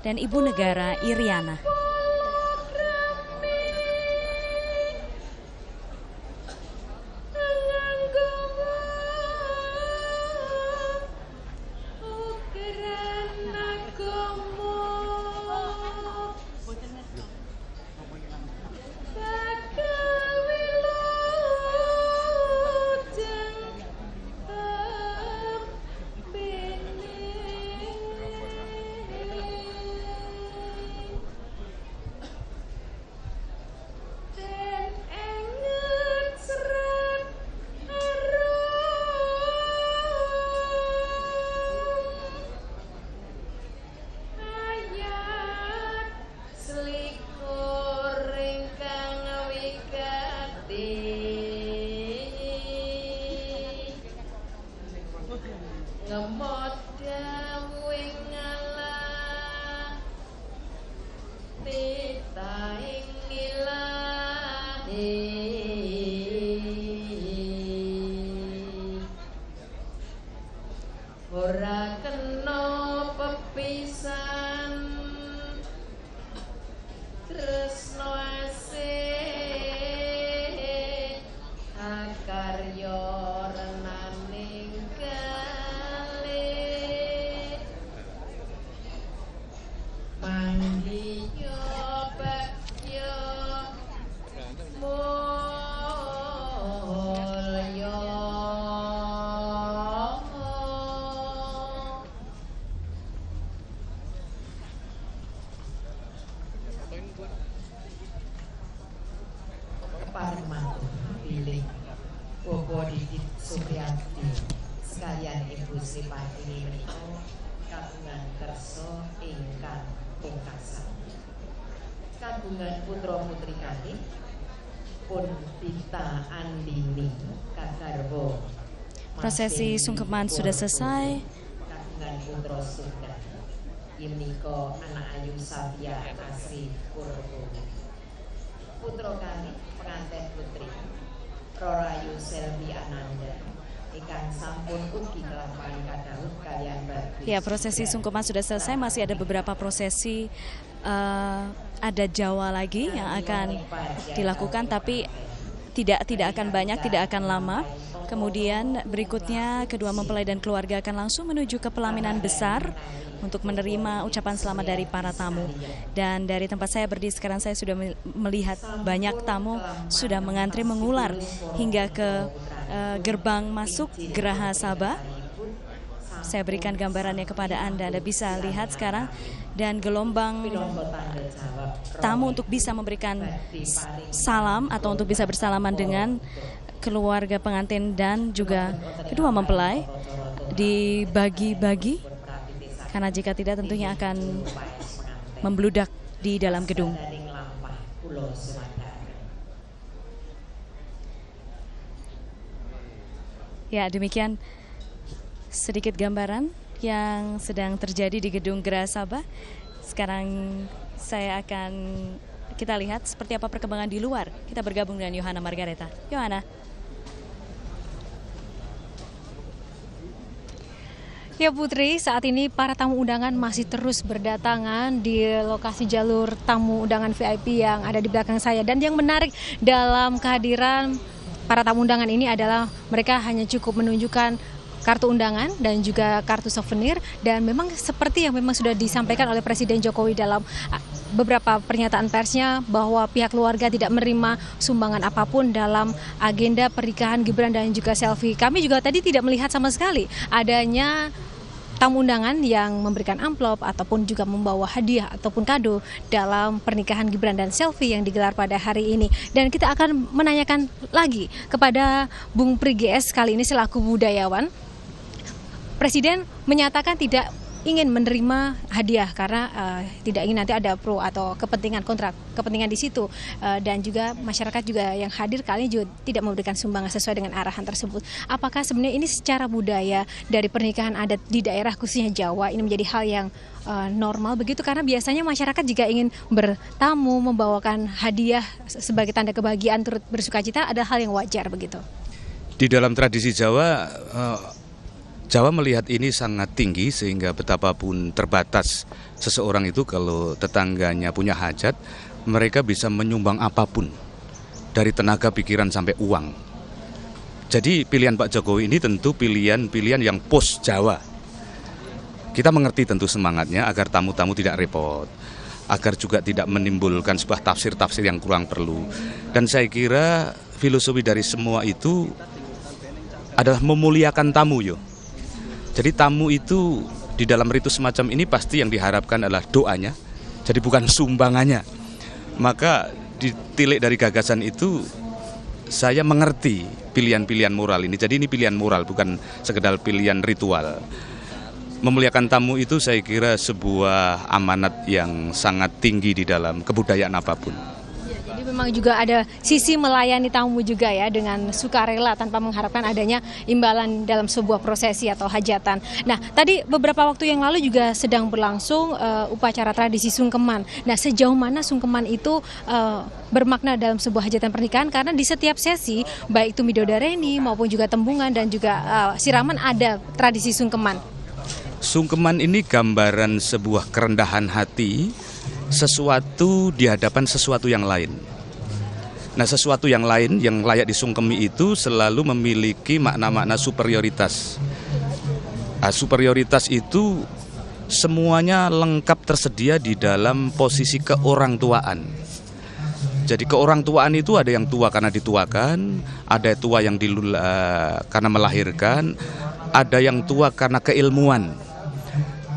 dan Ibu Negara Iriana. Ora kena pepisan tresno asih akarya renaning kalih mandiyo bakyo mulya. Parman pilih Bobo Didit Supriyadi sekalian Ibu Sri Partini menika kagungan kersa ingkang pungkasan. Kagungan putra putri kalih pun Tita Andini kagarwa. Prosesi sungkeman sudah selesai. Kagungan putra sudah menika anak ayu Savia Asri Purbo. Putra kali pengantin putri Rorayu Selvi Ananda ikan sampun ugi kelampahan kadhawuh kalian Mbak. Ya, prosesi sungkeman sudah selesai, masih ada beberapa prosesi ada Jawa lagi yang akan dilakukan, tapi tidak akan banyak, tidak akan lama. Kemudian berikutnya kedua mempelai dan keluarga akan langsung menuju ke pelaminan besar untuk menerima ucapan selamat dari para tamu. Dan dari tempat saya berdiri sekarang saya sudah melihat banyak tamu sudah mengantri mengular hingga ke gerbang masuk Geraha Sabha. Saya berikan gambarannya kepada Anda bisa lihat sekarang. Dan gelombang tamu untuk bisa memberikan salam atau untuk bisa bersalaman dengan keluarga pengantin dan juga kedua mempelai dibagi-bagi, karena jika tidak tentunya akan membludak di dalam gedung. Ya, demikian sedikit gambaran yang sedang terjadi di gedung Geraha Sabha. Sekarang kita lihat seperti apa perkembangan di luar. Kita bergabung dengan Yohana Margareta. Yohana. Ya Putri, saat ini para tamu undangan masih terus berdatangan di lokasi jalur tamu undangan VIP yang ada di belakang saya. Dan yang menarik dalam kehadiran para tamu undangan ini adalah mereka hanya cukup menunjukkan kartu undangan dan juga kartu souvenir. Dan memang seperti yang memang sudah disampaikan oleh Presiden Jokowi dalam beberapa pernyataan persnya bahwa pihak keluarga tidak menerima sumbangan apapun dalam agenda pernikahan Gibran dan juga Selvi. Kami juga tadi tidak melihat sama sekali adanya tamu undangan yang memberikan amplop ataupun juga membawa hadiah ataupun kado dalam pernikahan Gibran dan Selvi yang digelar pada hari ini. Dan kita akan menanyakan lagi kepada Bung Pri GS kali ini selaku budayawan. Presiden menyatakan tidak ingin menerima hadiah karena tidak ingin nanti ada pro atau kepentingan di situ, dan juga masyarakat juga yang hadir kali ini juga tidak memberikan sumbangan sesuai dengan arahan tersebut. Apakah sebenarnya ini secara budaya dari pernikahan adat di daerah khususnya Jawa ini menjadi hal yang normal begitu, karena biasanya masyarakat jika ingin bertamu membawakan hadiah sebagai tanda kebahagiaan turut bersukacita adalah hal yang wajar begitu. Di dalam tradisi Jawa, Jawa melihat ini sangat tinggi sehingga betapapun terbatas seseorang itu kalau tetangganya punya hajat, mereka bisa menyumbang apapun dari tenaga, pikiran sampai uang. Jadi pilihan Pak Jokowi ini tentu pilihan yang post Jawa. Kita mengerti tentu semangatnya agar tamu-tamu tidak repot, agar juga tidak menimbulkan sebuah tafsir-tafsir yang kurang perlu. Dan saya kira filosofi dari semua itu adalah memuliakan tamu yo. Jadi tamu itu di dalam ritus semacam ini pasti yang diharapkan adalah doanya, jadi bukan sumbangannya. Maka ditilik dari gagasan itu saya mengerti pilihan-pilihan moral ini. Jadi ini pilihan moral, bukan sekedar pilihan ritual. Memuliakan tamu itu saya kira sebuah amanat yang sangat tinggi di dalam kebudayaan apapun. Jadi memang juga ada sisi melayani tamu juga ya, dengan sukarela tanpa mengharapkan adanya imbalan dalam sebuah prosesi atau hajatan. Nah, tadi beberapa waktu yang lalu juga sedang berlangsung upacara tradisi sungkeman. Nah, sejauh mana sungkeman itu bermakna dalam sebuah hajatan pernikahan, karena di setiap sesi baik itu midodareni maupun juga tembungan dan juga siraman ada tradisi sungkeman. Sungkeman ini gambaran sebuah kerendahan hati, sesuatu di hadapan sesuatu yang lain. Nah, sesuatu yang lain yang layak disungkemi itu selalu memiliki makna-makna superioritas. Superioritas itu semuanya lengkap tersedia di dalam posisi keorangtuaan. Jadi keorangtuaan itu ada yang tua karena dituakan, ada tua yang karena melahirkan, ada yang tua karena keilmuan.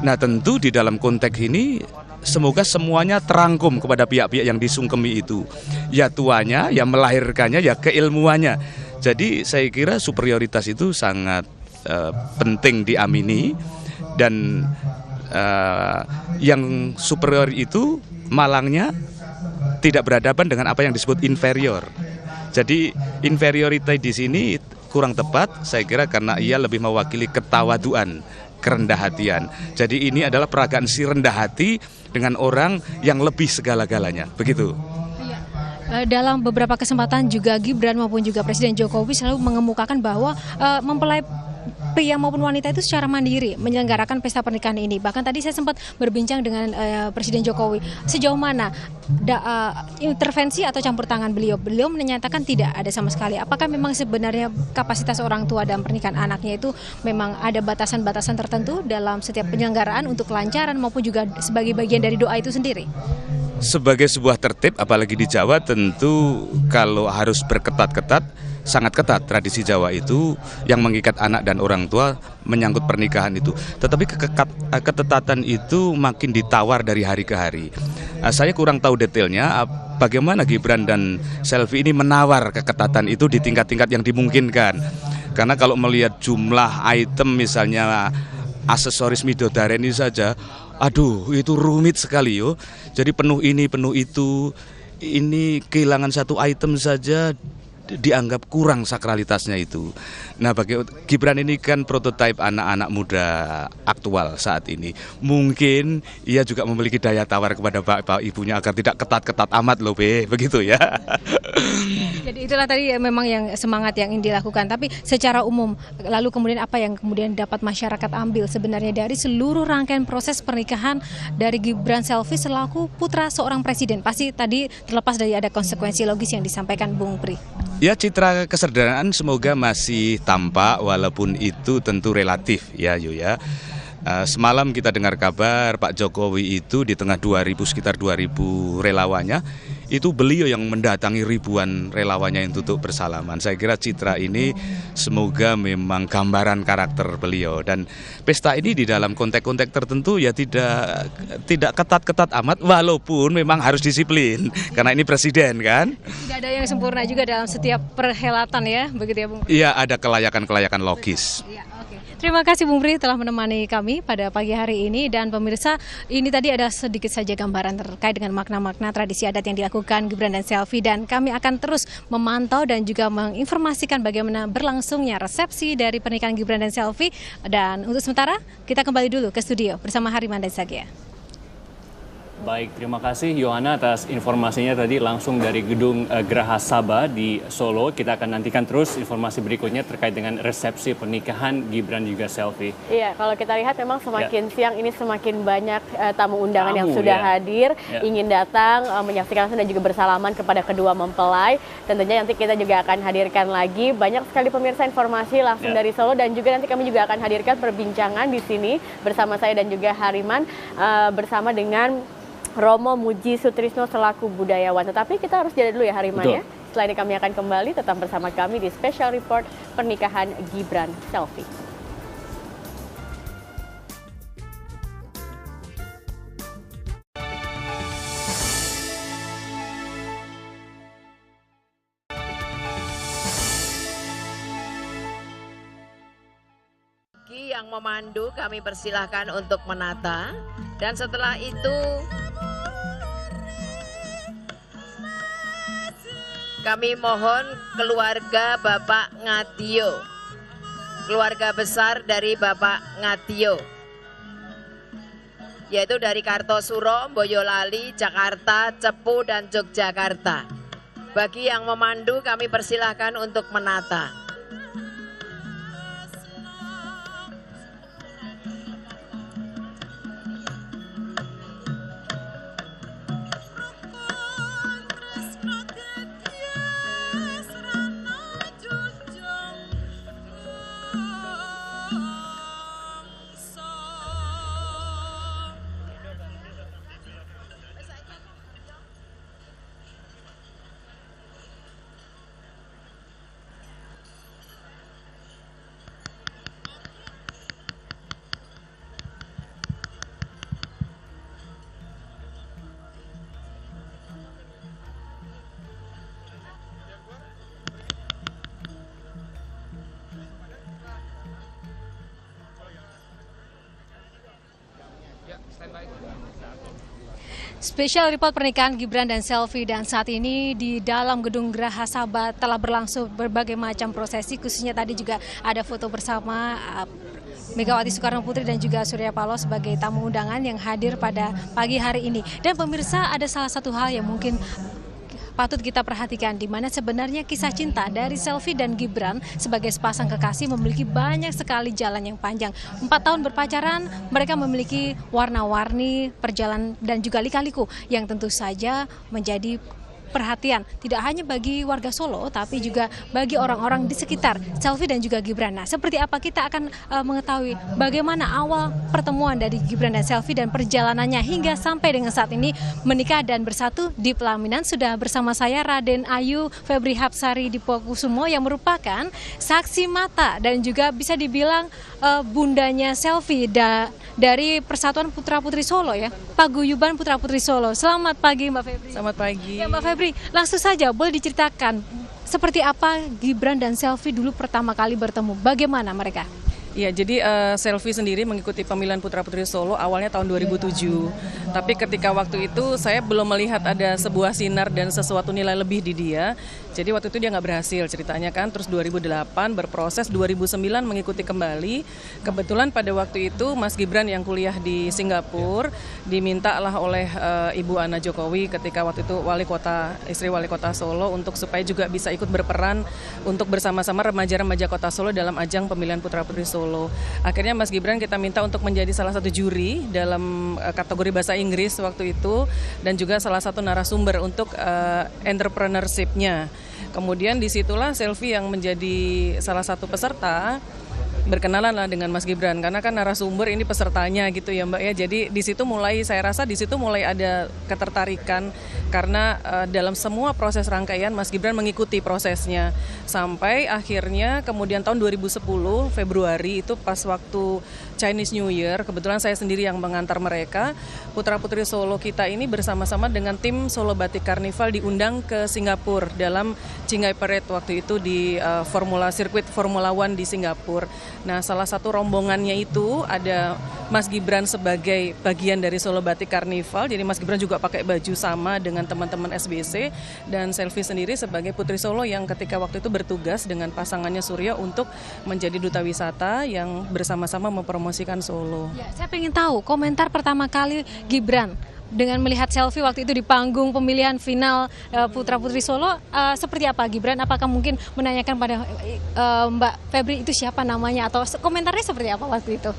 Nah, tentu di dalam konteks ini semoga semuanya terangkum kepada pihak-pihak yang disungkemi itu. Ya tuanya, ya melahirkannya, ya keilmuannya. Jadi saya kira superioritas itu sangat penting diamini. Dan yang superior itu malangnya tidak berhadapan dengan apa yang disebut inferior. Jadi inferioritas di sini kurang tepat saya kira karena ia lebih mewakili ketawaduan, kerendah hatian. Jadi ini adalah peragaan si rendah hati dengan orang yang lebih segala-galanya, begitu. Dalam beberapa kesempatan juga Gibran maupun juga Presiden Jokowi selalu mengemukakan bahwa mempelai pria maupun wanita itu secara mandiri menyelenggarakan pesta pernikahan ini. Bahkan tadi saya sempat berbincang dengan Presiden Jokowi, sejauh mana intervensi atau campur tangan beliau. Beliau menyatakan tidak ada sama sekali. Apakah memang sebenarnya kapasitas orang tua dalam pernikahan anaknya itu memang ada batasan-batasan tertentu dalam setiap penyelenggaraan untuk kelancaran maupun juga sebagai bagian dari doa itu sendiri? Sebagai sebuah tertib, apalagi di Jawa, tentu kalau harus berketat-ketat, sangat ketat tradisi Jawa itu yang mengikat anak dan orang tua menyangkut pernikahan itu. Tetapi ketetatan itu makin ditawar dari hari ke hari. Saya kurang tahu detailnya bagaimana Gibran dan Selvi ini menawar keketatan itu di tingkat-tingkat yang dimungkinkan. Karena kalau melihat jumlah item misalnya aksesoris midodareni saja, aduh itu rumit sekali yo. Jadi penuh ini, penuh itu. Ini kehilangan satu item saja dianggap kurang sakralitasnya itu. Nah, bagi Gibran ini kan prototipe anak-anak muda aktual saat ini. Mungkin ia juga memiliki daya tawar kepada bapak ibunya agar tidak ketat-ketat amat loh, begitu ya. Jadi itulah tadi memang yang semangat yang ingin dilakukan. Tapi secara umum, lalu kemudian apa yang kemudian dapat masyarakat ambil sebenarnya dari seluruh rangkaian proses pernikahan dari Gibran Selvi selaku putra seorang presiden? Pasti tadi terlepas dari ada konsekuensi logis yang disampaikan Bung Pri. Ya, citra kesederhanaan semoga masih tampak walaupun itu tentu relatif ya Yu ya. Semalam kita dengar kabar Pak Jokowi itu di tengah sekitar 2.000 relawannya, itu beliau yang mendatangi ribuan relawannya untuk bersalaman. Saya kira citra ini semoga memang gambaran karakter beliau, dan pesta ini di dalam konteks-konteks tertentu ya tidak ketat-ketat amat, walaupun memang harus disiplin karena ini presiden kan. Tidak ada yang sempurna juga dalam setiap perhelatan ya, begitu ya Bung? Iya, ada kelayakan-kelayakan logis. Ya, oke. Terima kasih Bung Pri telah menemani kami pada pagi hari ini, dan pemirsa, ini tadi ada sedikit saja gambaran terkait dengan makna-makna tradisi adat yang dilakukan Gibran dan Selvi, dan kami akan terus memantau dan juga menginformasikan bagaimana berlangsungnya resepsi dari pernikahan Gibran dan Selvi. Dan untuk sementara kita kembali dulu ke studio bersama Hariman dan Zakia. Baik, terima kasih Yohana atas informasinya tadi langsung dari Gedung Geraha Sabah di Solo. Kita akan nantikan terus informasi berikutnya terkait dengan resepsi pernikahan Gibran juga Selvi. Iya, kalau kita lihat memang semakin siang ini semakin banyak tamu undangan yang sudah hadir, ingin datang menyaksikan langsung dan juga bersalaman kepada kedua mempelai. Tentunya nanti kita juga akan hadirkan lagi banyak sekali pemirsa informasi langsung dari Solo, dan juga nanti kami juga akan hadirkan perbincangan di sini bersama saya dan juga Hariman bersama dengan Romo Muji Sutrisno selaku budayawan. Tetapi kita harus jeda dulu ya Hariman ya. Setelah ini kami akan kembali tetap bersama kami di Special Report Pernikahan Gibran Selvi. Yang memandu kami persilahkan untuk menata, dan setelah itu kami mohon keluarga Bapak Ngatio, keluarga besar dari Bapak Ngatio, yaitu dari Kartosuro, Boyolali, Jakarta, Cepu, dan Yogyakarta. Bagi yang memandu kami persilahkan untuk menata. Spesial report pernikahan Gibran dan Selvi, dan saat ini di dalam Gedung Geraha Sabah telah berlangsung berbagai macam prosesi, khususnya tadi juga ada foto bersama Megawati Soekarno Putri dan juga Surya Paloh sebagai tamu undangan yang hadir pada pagi hari ini. Dan pemirsa, ada salah satu hal yang mungkin patut kita perhatikan, di mana sebenarnya kisah cinta dari Selvi dan Gibran sebagai sepasang kekasih memiliki banyak sekali jalan yang panjang. 4 tahun berpacaran, mereka memiliki warna-warni perjalanan dan juga lika-liku yang tentu saja menjadi perhatian tidak hanya bagi warga Solo tapi juga bagi orang-orang di sekitar Selvi dan juga Gibran. Nah, seperti apa kita akan mengetahui bagaimana awal pertemuan dari Gibran dan Selvi dan perjalanannya hingga sampai dengan saat ini menikah dan bersatu di pelaminan. Sudah bersama saya Raden Ayu Febri Hapsari Dipokusumo yang merupakan saksi mata dan juga bisa dibilang bundanya Selvi dari Persatuan Putra Putri Solo ya, Paguyuban Putra Putri Solo. Selamat pagi Mbak Febri. Selamat pagi. Ya Mbak Febri, langsung saja boleh diceritakan seperti apa Gibran dan Selvi dulu pertama kali bertemu, bagaimana mereka? Ya, jadi Selvi sendiri mengikuti pemilihan Putra Putri Solo awalnya tahun 2007. Tapi ketika waktu itu saya belum melihat ada sebuah sinar dan sesuatu nilai lebih di dia. Jadi waktu itu dia nggak berhasil ceritanya kan. Terus 2008 berproses, 2009 mengikuti kembali. Kebetulan pada waktu itu Mas Gibran yang kuliah di Singapura dimintalah oleh Ibu Ana Jokowi ketika waktu itu istri wali kota Solo untuk supaya juga bisa ikut berperan untuk bersama-sama remaja-remaja kota Solo dalam ajang pemilihan Putra Putri Solo. Akhirnya Mas Gibran kita minta untuk menjadi salah satu juri dalam kategori bahasa Inggris waktu itu dan juga salah satu narasumber untuk entrepreneurship-nya. Kemudian disitulah Selvi yang menjadi salah satu peserta berkenalan lah dengan Mas Gibran karena kan narasumber ini pesertanya gitu ya Mbak ya. Jadi di situ saya rasa mulai ada ketertarikan karena dalam semua proses rangkaian Mas Gibran mengikuti prosesnya sampai akhirnya kemudian tahun 2010 Februari itu pas waktu Chinese New Year, kebetulan saya sendiri yang mengantar mereka. Putra Putri Solo kita ini bersama-sama dengan tim Solo Batik Carnival diundang ke Singapura dalam Chingai Parade waktu itu di sirkuit Formula One di Singapura. Nah, salah satu rombongannya itu ada Mas Gibran sebagai bagian dari Solo Batik Carnival. Jadi Mas Gibran juga pakai baju sama dengan teman-teman SBC dan Selvi sendiri sebagai Putri Solo yang ketika waktu itu bertugas dengan pasangannya Surya untuk menjadi duta wisata yang bersama-sama mempromosikan Solo. Ya, saya ingin tahu komentar pertama kali Gibran dengan melihat Selvi waktu itu di panggung pemilihan final Putra Putri Solo, seperti apa Gibran? Apakah mungkin menanyakan pada Mbak Febri itu siapa namanya atau komentarnya seperti apa waktu itu?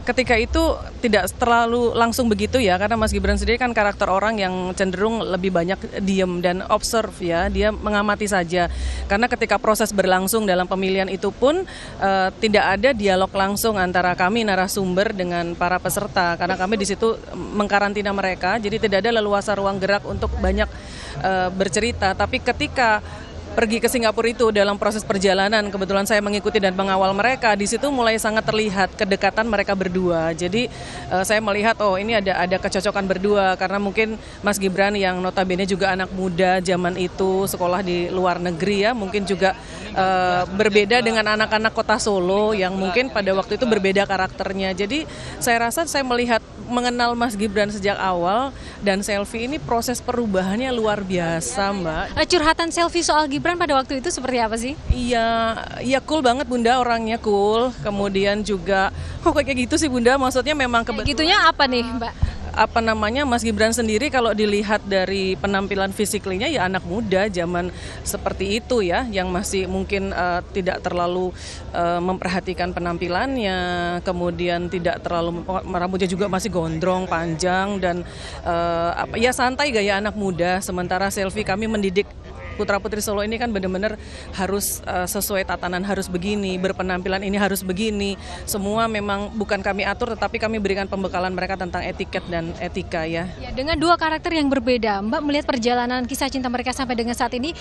Ketika itu tidak terlalu langsung begitu ya, karena Mas Gibran sendiri kan karakter orang yang cenderung lebih banyak diem dan observe ya, dia mengamati saja. Karena ketika proses berlangsung dalam pemilihan itu pun tidak ada dialog langsung antara kami narasumber dengan para peserta, karena kami di situ mengkarantina mereka. Jadi tidak ada leluasa ruang gerak untuk banyak bercerita. Tapi ketika pergi ke Singapura itu dalam proses perjalanan, kebetulan saya mengikuti dan mengawal mereka, di situ mulai sangat terlihat kedekatan mereka berdua. Jadi saya melihat ini ada kecocokan berdua karena mungkin Mas Gibran yang notabene juga anak muda zaman itu sekolah di luar negeri ya, mungkin juga berbeda dengan anak-anak kota Solo yang mungkin pada waktu itu berbeda karakternya. Jadi saya rasa saya mengenal Mas Gibran sejak awal dan Selvi ini proses perubahannya luar biasa Mbak. Curhatan Selvi soal Gibran pada waktu itu seperti apa sih? Iya cool banget Bunda, orangnya cool. Kemudian juga kayak gitu sih Bunda, maksudnya memang kebetulan. Gitunya apa nih Mbak? Mas Gibran sendiri kalau dilihat dari penampilan fisiklinya ya anak muda zaman seperti itu ya, yang masih mungkin tidak terlalu memperhatikan penampilannya, kemudian tidak terlalu, rambutnya juga masih gondrong, panjang dan santai gaya anak muda. Sementara Selvi kami mendidik Putra Putri Solo ini kan benar-benar harus sesuai tatanan, harus begini, berpenampilan ini harus begini. Semua memang bukan kami atur, tetapi kami berikan pembekalan mereka tentang etiket dan etika ya. Dengan dua karakter yang berbeda, Mbak melihat perjalanan kisah cinta mereka sampai dengan saat ini,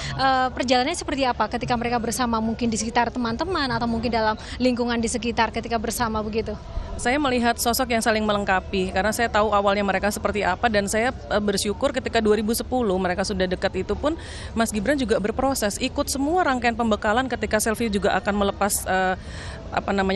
perjalanannya seperti apa ketika mereka bersama, mungkin di sekitar teman-teman atau mungkin dalam lingkungan di sekitar ketika bersama begitu? Saya melihat sosok yang saling melengkapi karena saya tahu awalnya mereka seperti apa dan saya bersyukur ketika 2010 mereka sudah dekat itu pun Mas Gibran juga berproses ikut semua rangkaian pembekalan ketika Selvi juga akan melepas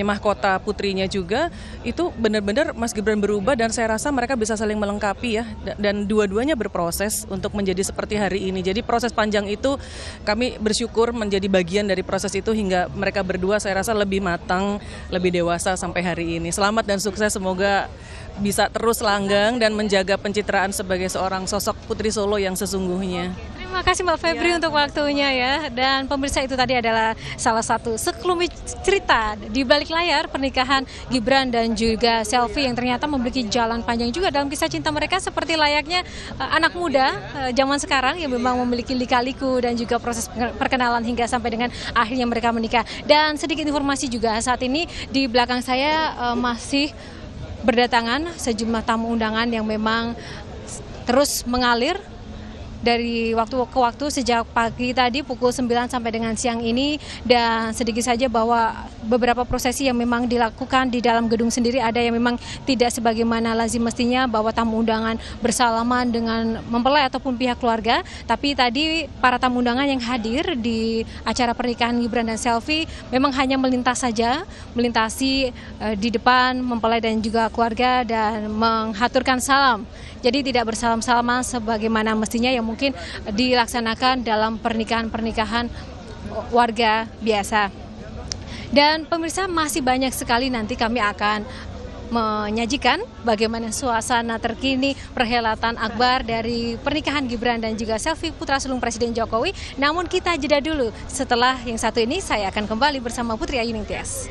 mahkota putrinya juga, itu benar-benar Mas Gibran berubah dan saya rasa mereka bisa saling melengkapi ya dan dua-duanya berproses untuk menjadi seperti hari ini. Jadi proses panjang itu kami bersyukur menjadi bagian dari proses itu hingga mereka berdua saya rasa lebih matang, lebih dewasa sampai hari ini. Selamat dan sukses, semoga bisa terus langgeng dan menjaga pencitraan sebagai seorang sosok Putri Solo yang sesungguhnya. Terima kasih Mbak Febri untuk waktunya ya. Dan pemirsa, itu tadi adalah salah satu sekelumit cerita di balik layar pernikahan Gibran dan juga Selvi yang ternyata memiliki jalan panjang juga dalam kisah cinta mereka, seperti layaknya anak muda zaman sekarang yang memang memiliki lika-liku dan juga proses perkenalan hingga sampai dengan akhirnya mereka menikah. Dan sedikit informasi juga, saat ini di belakang saya masih berdatangan sejumlah tamu undangan yang memang terus mengalir dari waktu ke waktu sejak pagi tadi pukul 9 sampai dengan siang ini. Dan sedikit saja bahwa beberapa prosesi yang memang dilakukan di dalam gedung sendiri ada yang memang tidak sebagaimana lazim mestinya, bahwa tamu undangan bersalaman dengan mempelai ataupun pihak keluarga. Tapi tadi para tamu undangan yang hadir di acara pernikahan Gibran dan Selvi memang hanya melintas saja, melintasi di depan mempelai dan juga keluarga dan menghaturkan salam. Jadi tidak bersalam-salaman sebagaimana mestinya yang mungkin dilaksanakan dalam pernikahan-pernikahan warga biasa. Dan pemirsa, masih banyak sekali nanti kami akan menyajikan bagaimana suasana terkini perhelatan akbar dari pernikahan Gibran dan juga Selvi putra sulung Presiden Jokowi. Namun kita jeda dulu, setelah yang satu ini saya akan kembali bersama Putri Ayu Ningtyas.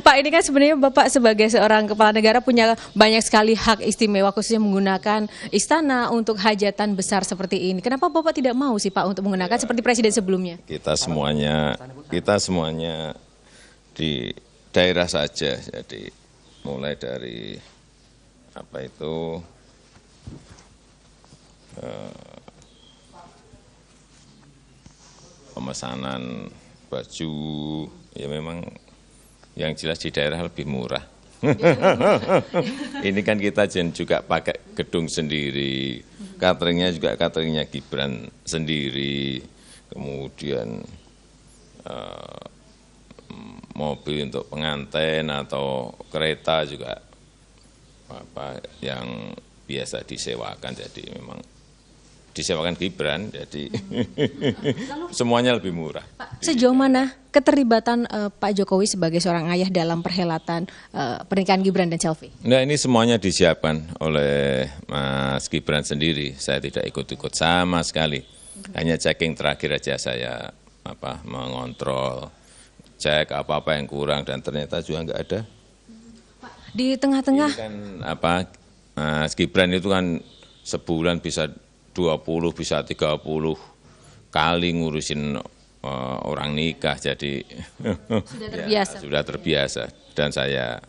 Pak, ini kan sebenarnya Bapak sebagai seorang kepala negara punya banyak sekali hak istimewa, khususnya menggunakan istana untuk hajatan besar seperti ini. Kenapa Bapak tidak mau sih Pak untuk menggunakan seperti presiden sebelumnya? Kita semuanya di daerah saja, jadi mulai dari pemesanan baju, ya memang yang jelas di daerah lebih murah. Ini kan kita juga pakai gedung sendiri, cateringnya juga cateringnya Gibran sendiri, kemudian mobil untuk pengantin atau kereta juga yang biasa disewakan, jadi memang disewakan Gibran, jadi semuanya lebih murah. Pak, sejauh mana keterlibatan Pak Jokowi sebagai seorang ayah dalam perhelatan pernikahan Gibran dan Selvi? Nah, ini semuanya disiapkan oleh Mas Gibran sendiri. Saya tidak ikut-ikut sama sekali. Hanya checking terakhir aja saya mengontrol, cek apa-apa yang kurang dan ternyata juga nggak ada. Pak, di tengah-tengah ini kan Mas Gibran itu kan sebulan bisa 20 bisa 30 kali ngurusin orang nikah, jadi sudah terbiasa. Ya, sudah terbiasa dan saya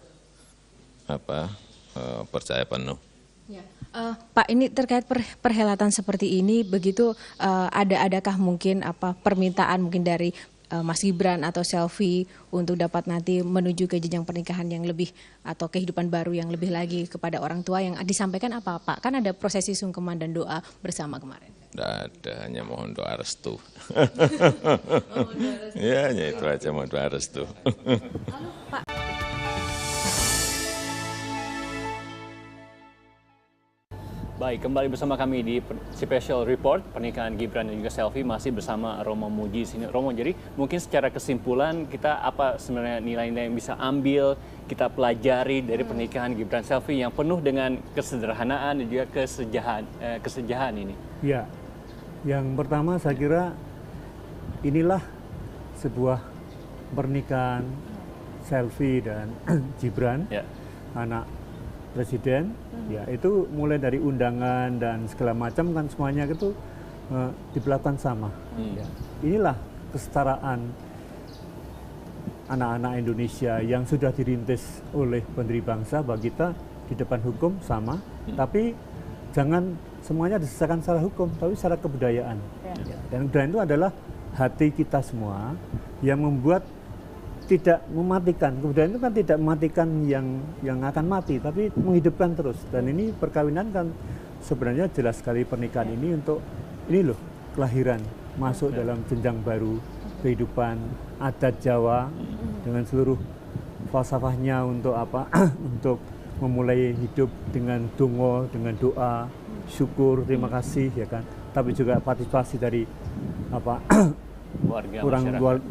percaya penuh. Ya. Pak, ini terkait perhelatan seperti ini, begitu adakah mungkin permintaan mungkin dari Mas Gibran atau Selvi untuk dapat nanti menuju ke jenjang pernikahan yang lebih atau kehidupan baru yang lebih lagi kepada orang tua, yang disampaikan apa Pak? Kan ada prosesi sungkeman dan doa bersama kemarin. Tidak ada, hanya mohon doa restu. Ya, hanya itu aja, mohon doa restu. Pak. Baik, kembali bersama kami di Special Report pernikahan Gibran dan juga Selvi, masih bersama Romo Muji sini. Romo, jadi mungkin secara kesimpulan kita apa sebenarnya nilai-nilai yang bisa ambil, kita pelajari dari pernikahan Gibran Selvi yang penuh dengan kesederhanaan dan juga kesejahan ini? Ya, yang pertama saya kira inilah sebuah pernikahan Selvi dan Gibran, anak Presiden, ya itu mulai dari undangan dan segala macam kan semuanya itu diperlakukan sama. Ya. Inilah kesetaraan anak-anak Indonesia yang sudah dirintis oleh pendiri bangsa, bahwa kita di depan hukum sama, tapi jangan semuanya diselesaikan secara hukum, tapi secara kebudayaan. Ya. Dan kebudayaan itu adalah hati kita semua yang membuat tidak mematikan. Kebudayaan itu kan tidak mematikan yang akan mati, tapi menghidupkan terus. Dan ini perkawinan kan sebenarnya jelas sekali pernikahan ini untuk ini loh, kelahiran, masuk dalam jenjang baru kehidupan adat Jawa dengan seluruh falsafahnya untuk untuk memulai hidup dengan dongo, dengan doa, syukur, terima kasih, ya kan. tapi juga partisipasi dari apa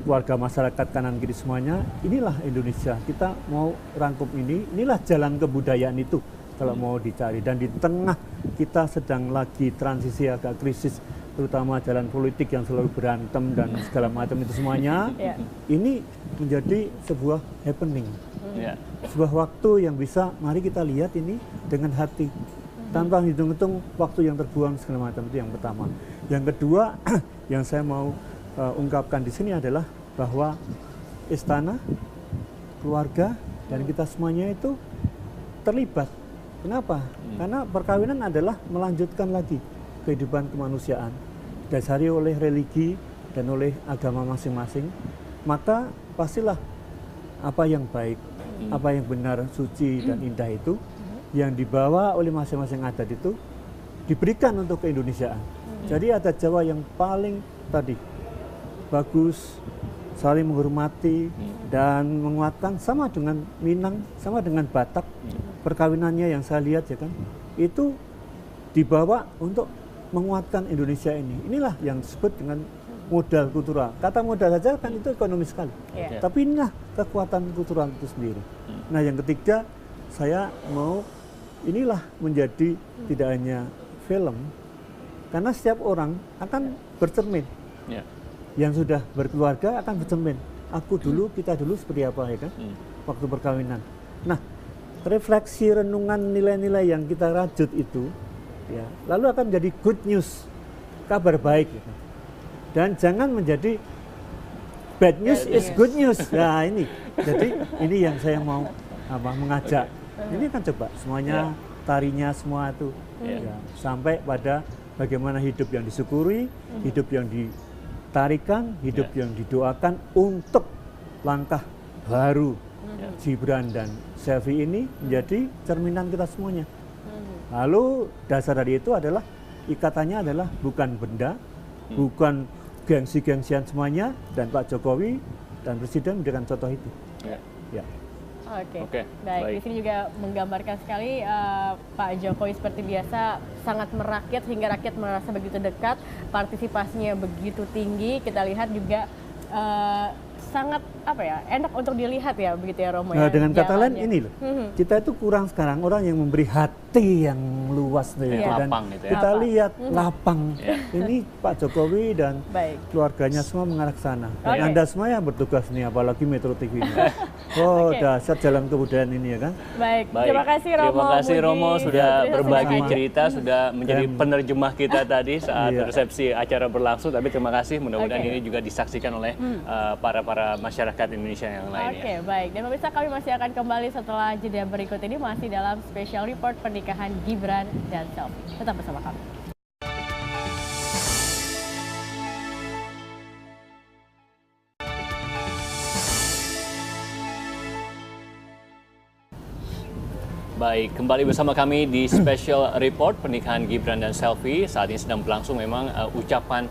warga masyarakat kanan kiri semuanya. Inilah Indonesia, kita mau rangkum inilah jalan kebudayaan itu kalau mau dicari. Dan di tengah kita sedang lagi transisi agak krisis, terutama jalan politik yang selalu berantem dan segala macam itu semuanya, ini menjadi sebuah happening, sebuah waktu yang bisa mari kita lihat ini dengan hati, tanpa hitung-hitung waktu yang terbuang segala macam. Itu yang pertama. Yang kedua yang saya mau ungkapkan di sini adalah bahwa istana, keluarga, dan kita semuanya itu terlibat. Kenapa? Karena perkawinan adalah melanjutkan lagi kehidupan kemanusiaan, dasari oleh religi dan oleh agama masing-masing. Maka pastilah apa yang baik, apa yang benar, suci dan indah itu yang dibawa oleh masing-masing adat itu diberikan untuk keindonesiaan. Jadi adat Jawa yang paling tadi bagus, saling menghormati dan menguatkan, sama dengan Minang, sama dengan Batak, perkawinannya yang saya lihat ya kan, itu dibawa untuk menguatkan Indonesia ini. Inilah yang disebut dengan modal kultural. Kata modal saja kan itu ekonomi sekali. Tapi inilah kekuatan kultural itu sendiri. Nah yang ketiga, saya mau inilah menjadi tidak hanya film, karena setiap orang akan bercermin. Yang sudah berkeluarga akan bercermin. Aku dulu, kita dulu seperti apa ya kan? Waktu perkawinan. Nah, refleksi renungan nilai-nilai yang kita rajut itu, ya, lalu akan menjadi good news, kabar baik. Ya. Dan jangan menjadi bad news is good news. Nah ini, jadi ini yang saya mau mengajak. Ini kan coba semuanya tarinya semua itu, ya, sampai pada bagaimana hidup yang disyukuri, hidup yang ditarikan, hidup yang didoakan untuk langkah baru Gibran dan Selvi ini menjadi cerminan kita semuanya. Lalu dasar dari itu adalah ikatannya adalah bukan benda, bukan gengsi-gengsian semuanya, dan Pak Jokowi dan Presiden memberikan contoh itu. Oke. Baik. Di sini juga menggambarkan sekali Pak Jokowi seperti biasa sangat merakyat sehingga rakyat merasa begitu dekat, partisipasinya begitu tinggi. Kita lihat juga sangat enak untuk dilihat ya, begitu ya Romo. Nah, dengan kata lain ini loh, kita itu kurang sekarang orang yang memberi hati yang luas dan kita lihat lapang. Ini Pak Jokowi dan keluarganya semua mengarah ke sana. Dan Anda semua yang bertugas nih, apalagi Metro TV ini. Dahsyat jalan kebudayaan ini ya kan. Baik. Terima kasih Romo. Terima kasih Romo sudah berbagi cerita, sudah menjadi penerjemah kita tadi saat resepsi acara berlangsung. Tapi terima kasih, mudah-mudahan ini juga disaksikan oleh para masyarakat Indonesia yang lainnya. Baik. Dan pemirsa, kami masih akan kembali setelah jeda berikut ini, masih dalam special report pernikahan Gibran dan Selvi. Tetap bersama kami. Baik, kembali bersama kami di special report pernikahan Gibran dan Selvi. Saat ini sedang berlangsung memang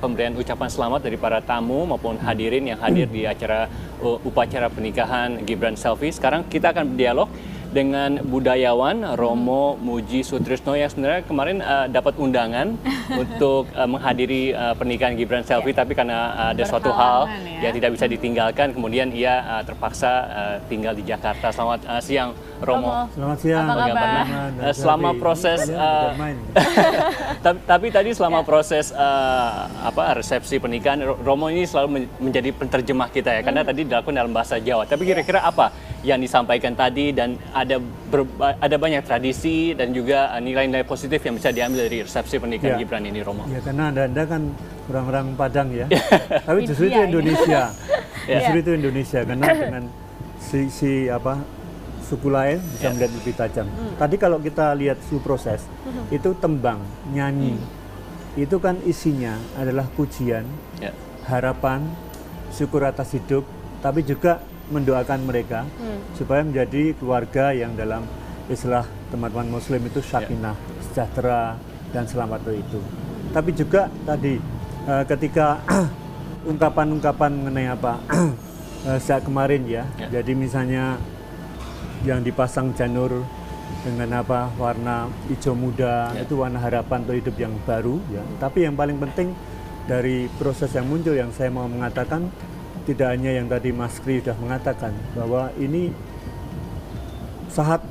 pemberian ucapan selamat dari para tamu maupun hadirin yang hadir di acara upacara pernikahan Gibran Selvi. Sekarang kita akan berdialog dengan budayawan Romo Muji Sutrisno yang sebenarnya kemarin dapat undangan untuk menghadiri pernikahan Gibran Selvi, tapi karena ada suatu hal yang tidak bisa ditinggalkan, kemudian ia terpaksa tinggal di Jakarta. Selamat siang Romo. Selamat siang. Apa kabar? Selama proses tapi tadi selama proses resepsi pernikahan, Romo ini selalu menjadi penerjemah kita ya, karena tadi dilakukan dalam bahasa Jawa. Tapi kira-kira apa yang disampaikan tadi, dan ada banyak tradisi dan juga nilai-nilai positif yang bisa diambil dari resepsi pernikahan Gibran ini, Romo. Ya, karena Anda kan orang-orang Padang ya. Tapi justru itu Indonesia. Justru itu Indonesia, karena dengan suku lain bisa melihat lebih tajam. Tadi kalau kita lihat suhu proses, itu tembang, nyanyi. Itu kan isinya adalah pujian, harapan, syukur atas hidup, tapi juga mendoakan mereka supaya menjadi keluarga yang dalam istilah teman-teman Muslim itu sakinah, sejahtera, dan selamat itu. Tapi juga tadi ketika ungkapan-ungkapan mengenai saat kemarin ya, jadi misalnya yang dipasang janur dengan warna hijau muda, itu warna harapan untuk hidup yang baru ya. Tapi yang paling penting dari proses yang muncul yang saya mau mengatakan, tidak hanya yang tadi Mas Kri sudah mengatakan bahwa ini saat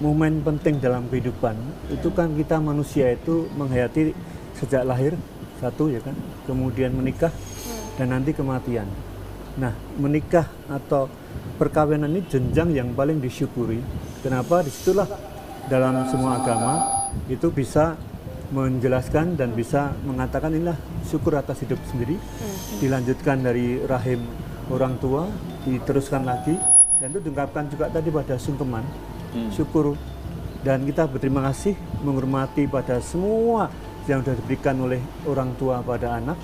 momen penting dalam kehidupan. Itu kan kita manusia itu menghayati sejak lahir satu ya kan, kemudian menikah dan nanti kematian. Nah, menikah atau perkawinan ini jenjang yang paling disyukuri. Kenapa? Disitulah dalam semua agama itu bisa menjelaskan dan bisa mengatakan inilah syukur atas hidup sendiri, dilanjutkan dari rahim orang tua, diteruskan lagi, dan itu diungkapkan juga tadi pada sungkeman, syukur, dan kita berterima kasih, menghormati pada semua yang sudah diberikan oleh orang tua pada anak,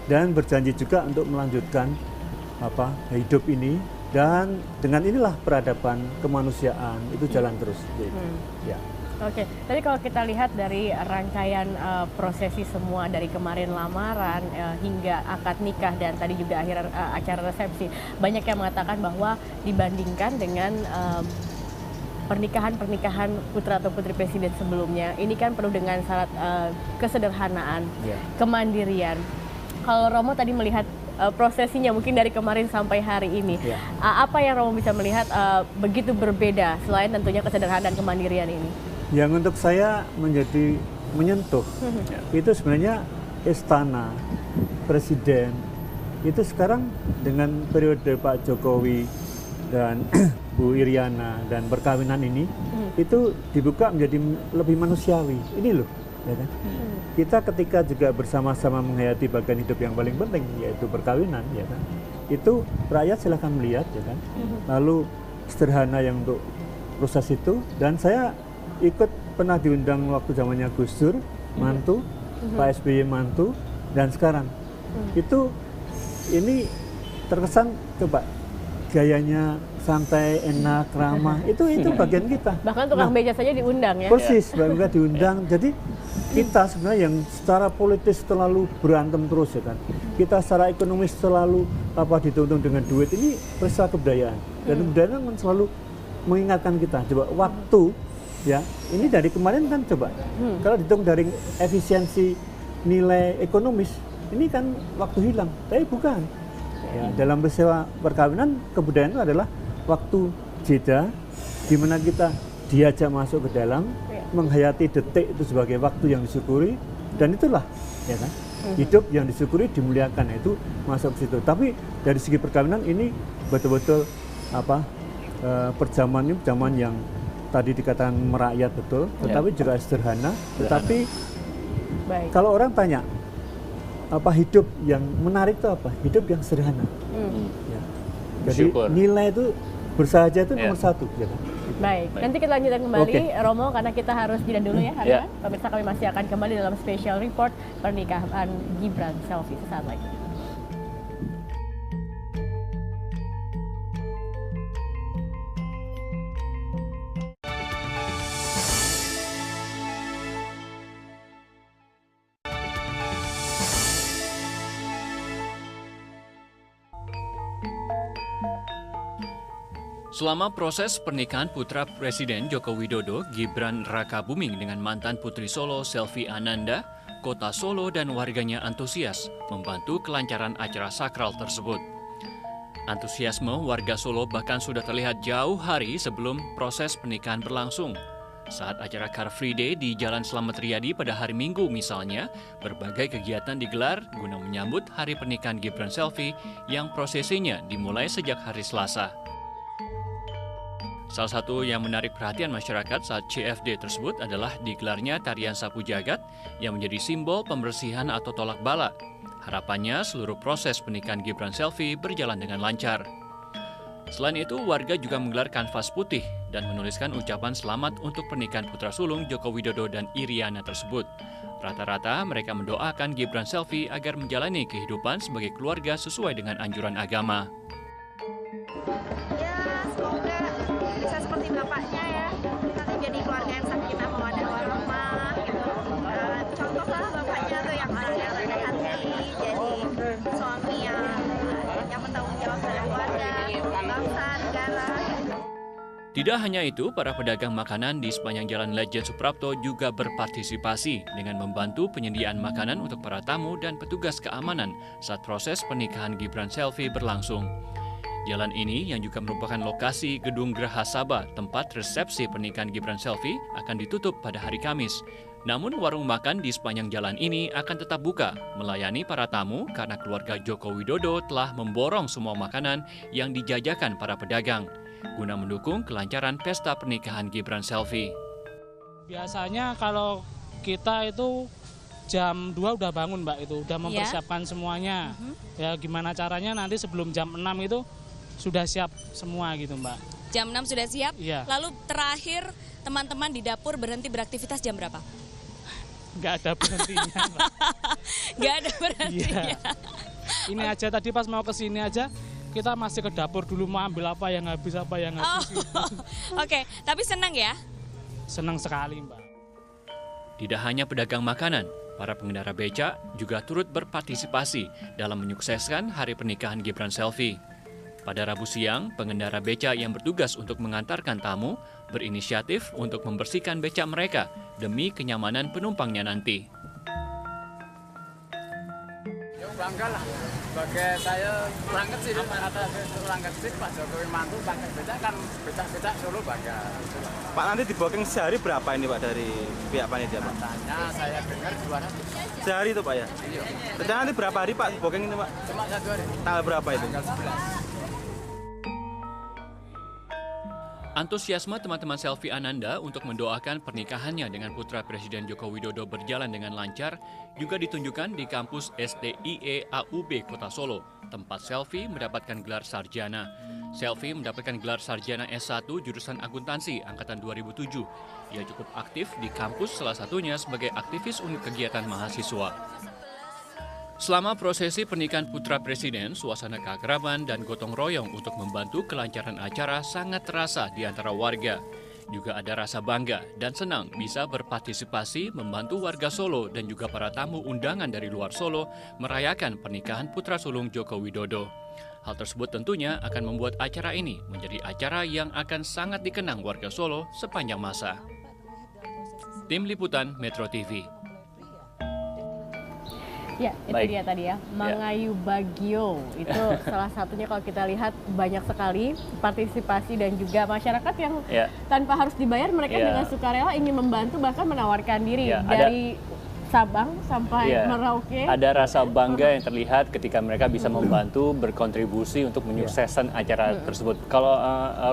dan berjanji juga untuk melanjutkan hidup ini, dan dengan inilah peradaban kemanusiaan itu jalan terus. Ya. Oke, tadi kalau kita lihat dari rangkaian prosesi semua dari kemarin lamaran hingga akad nikah dan tadi juga akhir acara resepsi, banyak yang mengatakan bahwa dibandingkan dengan pernikahan putra atau putri presiden sebelumnya, ini kan penuh dengan syarat kesederhanaan, kemandirian. Kalau Romo tadi melihat prosesinya mungkin dari kemarin sampai hari ini, apa yang Romo bisa melihat begitu berbeda selain tentunya kesederhanaan dan kemandirian ini? Yang untuk saya menjadi menyentuh itu sebenarnya istana, presiden itu sekarang dengan periode Pak Jokowi dan Bu Iriana dan perkawinan ini itu dibuka menjadi lebih manusiawi. Ini loh, ya kan? Kita ketika juga bersama-sama menghayati bagian hidup yang paling penting yaitu perkawinan, ya kan? Itu rakyat silahkan melihat, ya kan? Lalu sederhana yang untuk proses itu, dan saya ikut pernah diundang waktu zamannya Gus Dur, mantu, Pak SBY mantu, dan sekarang itu ini terkesan coba gayanya santai, enak, ramah, itu bagian kita. Bahkan tukang beca saja diundang ya. Persis, bahkan diundang. Jadi kita sebenarnya yang secara politis terlalu berantem terus ya kan. Kita secara ekonomis selalu dituntun dengan duit, ini peristiwa kebudayaan. Dan kebudayaan kan selalu mengingatkan kita coba waktu. Ya, ini dari kemarin kan coba, kalau dihitung dari efisiensi nilai ekonomis, ini kan waktu hilang, tapi bukan. Ya, dalam peristiwa perkawinan, kebudayaan itu adalah waktu jeda, di mana kita diajak masuk ke dalam, menghayati detik itu sebagai waktu yang disyukuri, dan itulah, ya kan, hidup yang disyukuri dimuliakan, itu masuk ke situ. Tapi dari segi perkawinan ini betul-betul perjaman yang tadi dikatakan merakyat betul, tetapi juga sederhana. Tetapi kalau orang tanya, hidup yang menarik itu apa? Hidup yang sederhana. Ya. Jadi nilai itu bersahaja itu nomor satu. Ya kan? Baik, nanti kita lanjutkan kembali Romo karena kita harus jeda dulu ya hari ini. Pemirsa, kami masih akan kembali dalam special report pernikahan Gibran Selvi sesaat lagi. Selama proses pernikahan putra Presiden Joko Widodo, Gibran Rakabuming dengan mantan Putri Solo Selvi Ananda, Kota Solo dan warganya antusias membantu kelancaran acara sakral tersebut. Antusiasme warga Solo bahkan sudah terlihat jauh hari sebelum proses pernikahan berlangsung. Saat acara Car Free Day di Jalan Slamet Riyadi pada hari Minggu misalnya, berbagai kegiatan digelar guna menyambut hari pernikahan Gibran Selvi yang prosesinya dimulai sejak hari Selasa. Salah satu yang menarik perhatian masyarakat saat CFD tersebut adalah digelarnya tarian sapu jagat yang menjadi simbol pembersihan atau tolak bala. Harapannya seluruh proses pernikahan Gibran Selvi berjalan dengan lancar. Selain itu, warga juga menggelar kanvas putih dan menuliskan ucapan selamat untuk pernikahan putra sulung Joko Widodo dan Iriana tersebut. Rata-rata mereka mendoakan Gibran Selvi agar menjalani kehidupan sebagai keluarga sesuai dengan anjuran agama. Seperti bapaknya ya, nanti jadi keluarga yang sakinah mawaddah warahmah gitu. Contohlah bapaknya tuh yang orangnya rendah hati, jadi suami yang bertanggung jawab terhadap keluarga, bangsa, negara. Tidak hanya itu, para pedagang makanan di sepanjang Jalan Lejen Suprapto juga berpartisipasi dengan membantu penyediaan makanan untuk para tamu dan petugas keamanan saat proses pernikahan Gibran Selvi berlangsung. Jalan ini yang juga merupakan lokasi Gedung Graha Saba, tempat resepsi pernikahan Gibran Selvi, akan ditutup pada hari Kamis. Namun warung makan di sepanjang jalan ini akan tetap buka, melayani para tamu karena keluarga Joko Widodo telah memborong semua makanan yang dijajakan para pedagang guna mendukung kelancaran pesta pernikahan Gibran Selvi. Biasanya kalau kita itu jam 2 udah bangun Mbak, itu udah mempersiapkan semuanya. Ya gimana caranya nanti sebelum jam 6 itu sudah siap semua gitu Mbak. Jam 6 sudah siap? Iya. Lalu terakhir teman-teman di dapur berhenti beraktivitas jam berapa? Nggak ada berhentinya Mbak. Nggak ada berhentinya. Iya. Ini aja tadi pas mau kesini aja, kita masih ke dapur dulu mau ambil apa yang habis. Oke, tapi senang ya? Senang sekali Mbak. Tidak hanya pedagang makanan, para pengendara becak juga turut berpartisipasi dalam menyukseskan hari pernikahan Gibran Selvi. Pada Rabu siang, pengendara becak yang bertugas untuk mengantarkan tamu berinisiatif untuk membersihkan becak mereka demi kenyamanan penumpangnya nanti. Bangga lah, sebagai saya kurang kecil, rata-rata kurang kecil Pak Jokowi mantu pakai becak kan becak-becak Solo bangga. Pak, nanti di booking sehari berapa ini Pak dari pihak panitia Pak? Katanya saya dengar 200. Sehari itu Pak ya? Iya. Rencana nanti berapa hari Pak booking ini Pak? Cuma 1 hari. Tanggal berapa itu? Tanggal 11. Antusiasme teman-teman Selvi Ananda untuk mendoakan pernikahannya dengan putra Presiden Joko Widodo berjalan dengan lancar juga ditunjukkan di kampus SDIE AUB Kota Solo, tempat Selvi mendapatkan gelar sarjana. Selvi mendapatkan gelar sarjana S1 jurusan akuntansi angkatan 2007. Ia cukup aktif di kampus, salah satunya sebagai aktivis unit kegiatan mahasiswa. Selama prosesi pernikahan putra presiden, suasana keakraban dan gotong royong untuk membantu kelancaran acara sangat terasa di antara warga. Juga ada rasa bangga dan senang bisa berpartisipasi membantu warga Solo dan juga para tamu undangan dari luar Solo merayakan pernikahan putra sulung Joko Widodo. Hal tersebut tentunya akan membuat acara ini menjadi acara yang akan sangat dikenang warga Solo sepanjang masa. Tim Liputan Metro TV. Ya, itu Baik. dia tadi ya, Mangayu Bagio. Itu salah satunya kalau kita lihat banyak sekali partisipasi dan juga masyarakat yang tanpa harus dibayar, mereka dengan sukarela ingin membantu bahkan menawarkan diri dari Sabang sampai Merauke. Ada rasa bangga yang terlihat ketika mereka bisa membantu berkontribusi untuk menyukseskan acara tersebut. Kalau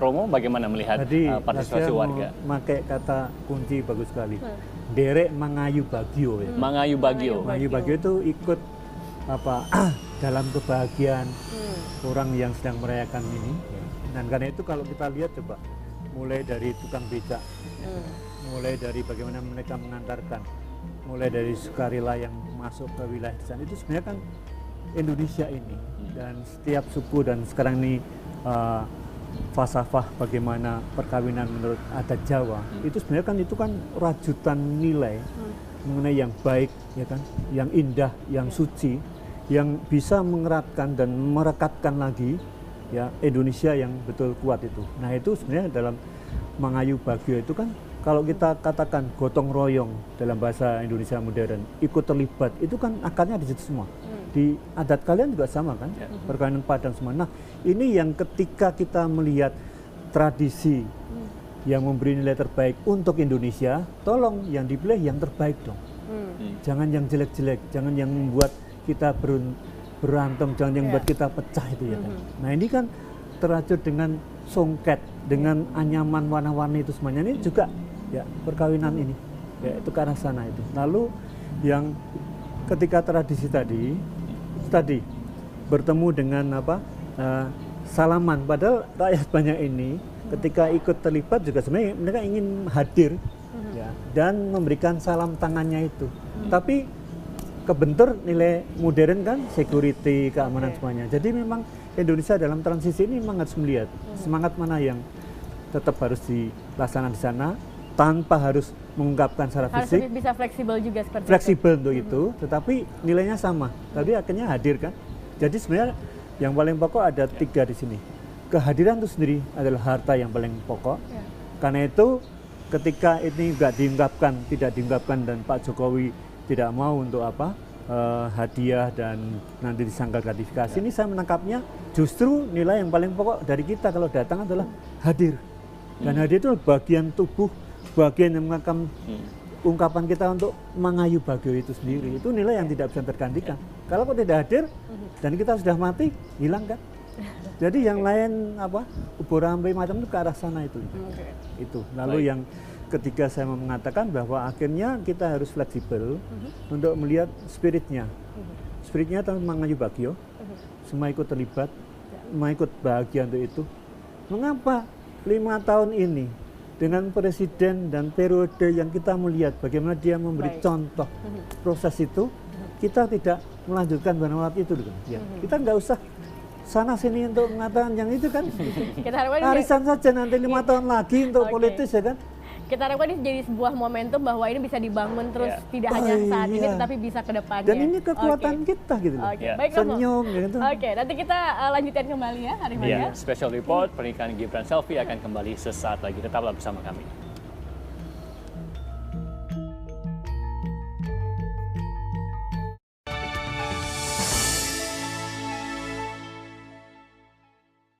Romo bagaimana melihat partisipasi warga? Pakai kata kunci bagus sekali. Derek Mangayu Bagio ya. Mangayu Bagio. Mangayu Bagio itu ikut dalam kebahagiaan orang yang sedang merayakan ini. Dan karena itu kalau kita lihat coba mulai dari tukang becak, mulai dari bagaimana mereka mengantarkan, mulai dari sukarela yang masuk ke wilayah di sana, itu sebenarnya kan Indonesia ini dan setiap suku, dan sekarang ini falsafah bagaimana perkawinan menurut adat Jawa itu sebenarnya kan itu kan rajutan nilai mengenai yang baik ya kan, yang indah, yang suci, yang bisa mengeratkan dan merekatkan lagi ya Indonesia yang betul kuat itu. Nah itu sebenarnya dalam Mangayu Bagio itu kan kalau kita katakan gotong royong dalam bahasa Indonesia modern, ikut terlibat, itu kan akarnya di situ semua. Di adat kalian juga sama kan, perkawinan Padang semua. Nah ini yang ketika kita melihat tradisi yang memberi nilai terbaik untuk Indonesia, tolong yang dipilih yang terbaik dong. Jangan yang jelek-jelek, jangan yang membuat kita berantem, jangan yang membuat kita pecah itu ya kan. Nah ini kan terajut dengan songket, dengan anyaman warna-warni itu semuanya, ini juga ya perkawinan ini, ya itu ke arah sana itu. Lalu yang ketika tradisi tadi bertemu dengan salaman, padahal rakyat banyak ini ketika ikut terlibat juga sebenarnya mereka ingin hadir ya, dan memberikan salam tangannya itu. Tapi kebentur nilai modern kan, security, keamanan semuanya. Jadi memang Indonesia dalam transisi ini memang harus melihat semangat mana yang tetap harus dilaksanakan di sana tanpa harus mengungkapkan secara fisik. Harus bisa fleksibel juga seperti fleksibel untuk itu, tetapi nilainya sama. Tapi akhirnya hadir kan. Jadi sebenarnya yang paling pokok ada 3 di sini. kehadiran itu sendiri adalah harta yang paling pokok. Karena itu ketika ini nggak diungkapkan, tidak diungkapkan dan Pak Jokowi tidak mau untuk hadiah dan nanti disangkal gratifikasi, ini saya menangkapnya justru nilai yang paling pokok dari kita kalau datang adalah hadir. Dan hadir itu bagian tubuh, bagian yang mengangkat ungkapan kita untuk mengayu Bagio itu sendiri. Itu nilai yang tidak bisa tergantikan. Kalau kok tidak hadir dan kita sudah mati, hilang kan? Jadi yang lain ubur rampai macam itu ke arah sana itu. Itu. Lalu yang ketiga saya mau mengatakan bahwa akhirnya kita harus fleksibel untuk melihat spiritnya. Spiritnya tentang mengayu Bagio. Semua ikut terlibat, semua ikut bahagia untuk itu. Mengapa 5 tahun ini dengan presiden dan periode yang kita melihat bagaimana dia memberi contoh proses itu, kita tidak melanjutkan banawat itu gitu. Kita nggak usah sana sini untuk mengatakan yang itu kan. Arisan saja nanti 5 tahun lagi untuk politis ya kan. Kita harapkan ini jadi sebuah momentum bahwa ini bisa dibangun terus tidak hanya saat ini tetapi bisa ke depannya. Dan ini kekuatan kita gitu loh. Baik, senyum gitu. Nanti kita lanjutkan kembali ya hari ini. Special report pernikahan Gibran Selfie akan kembali sesaat lagi. Tetaplah bersama kami.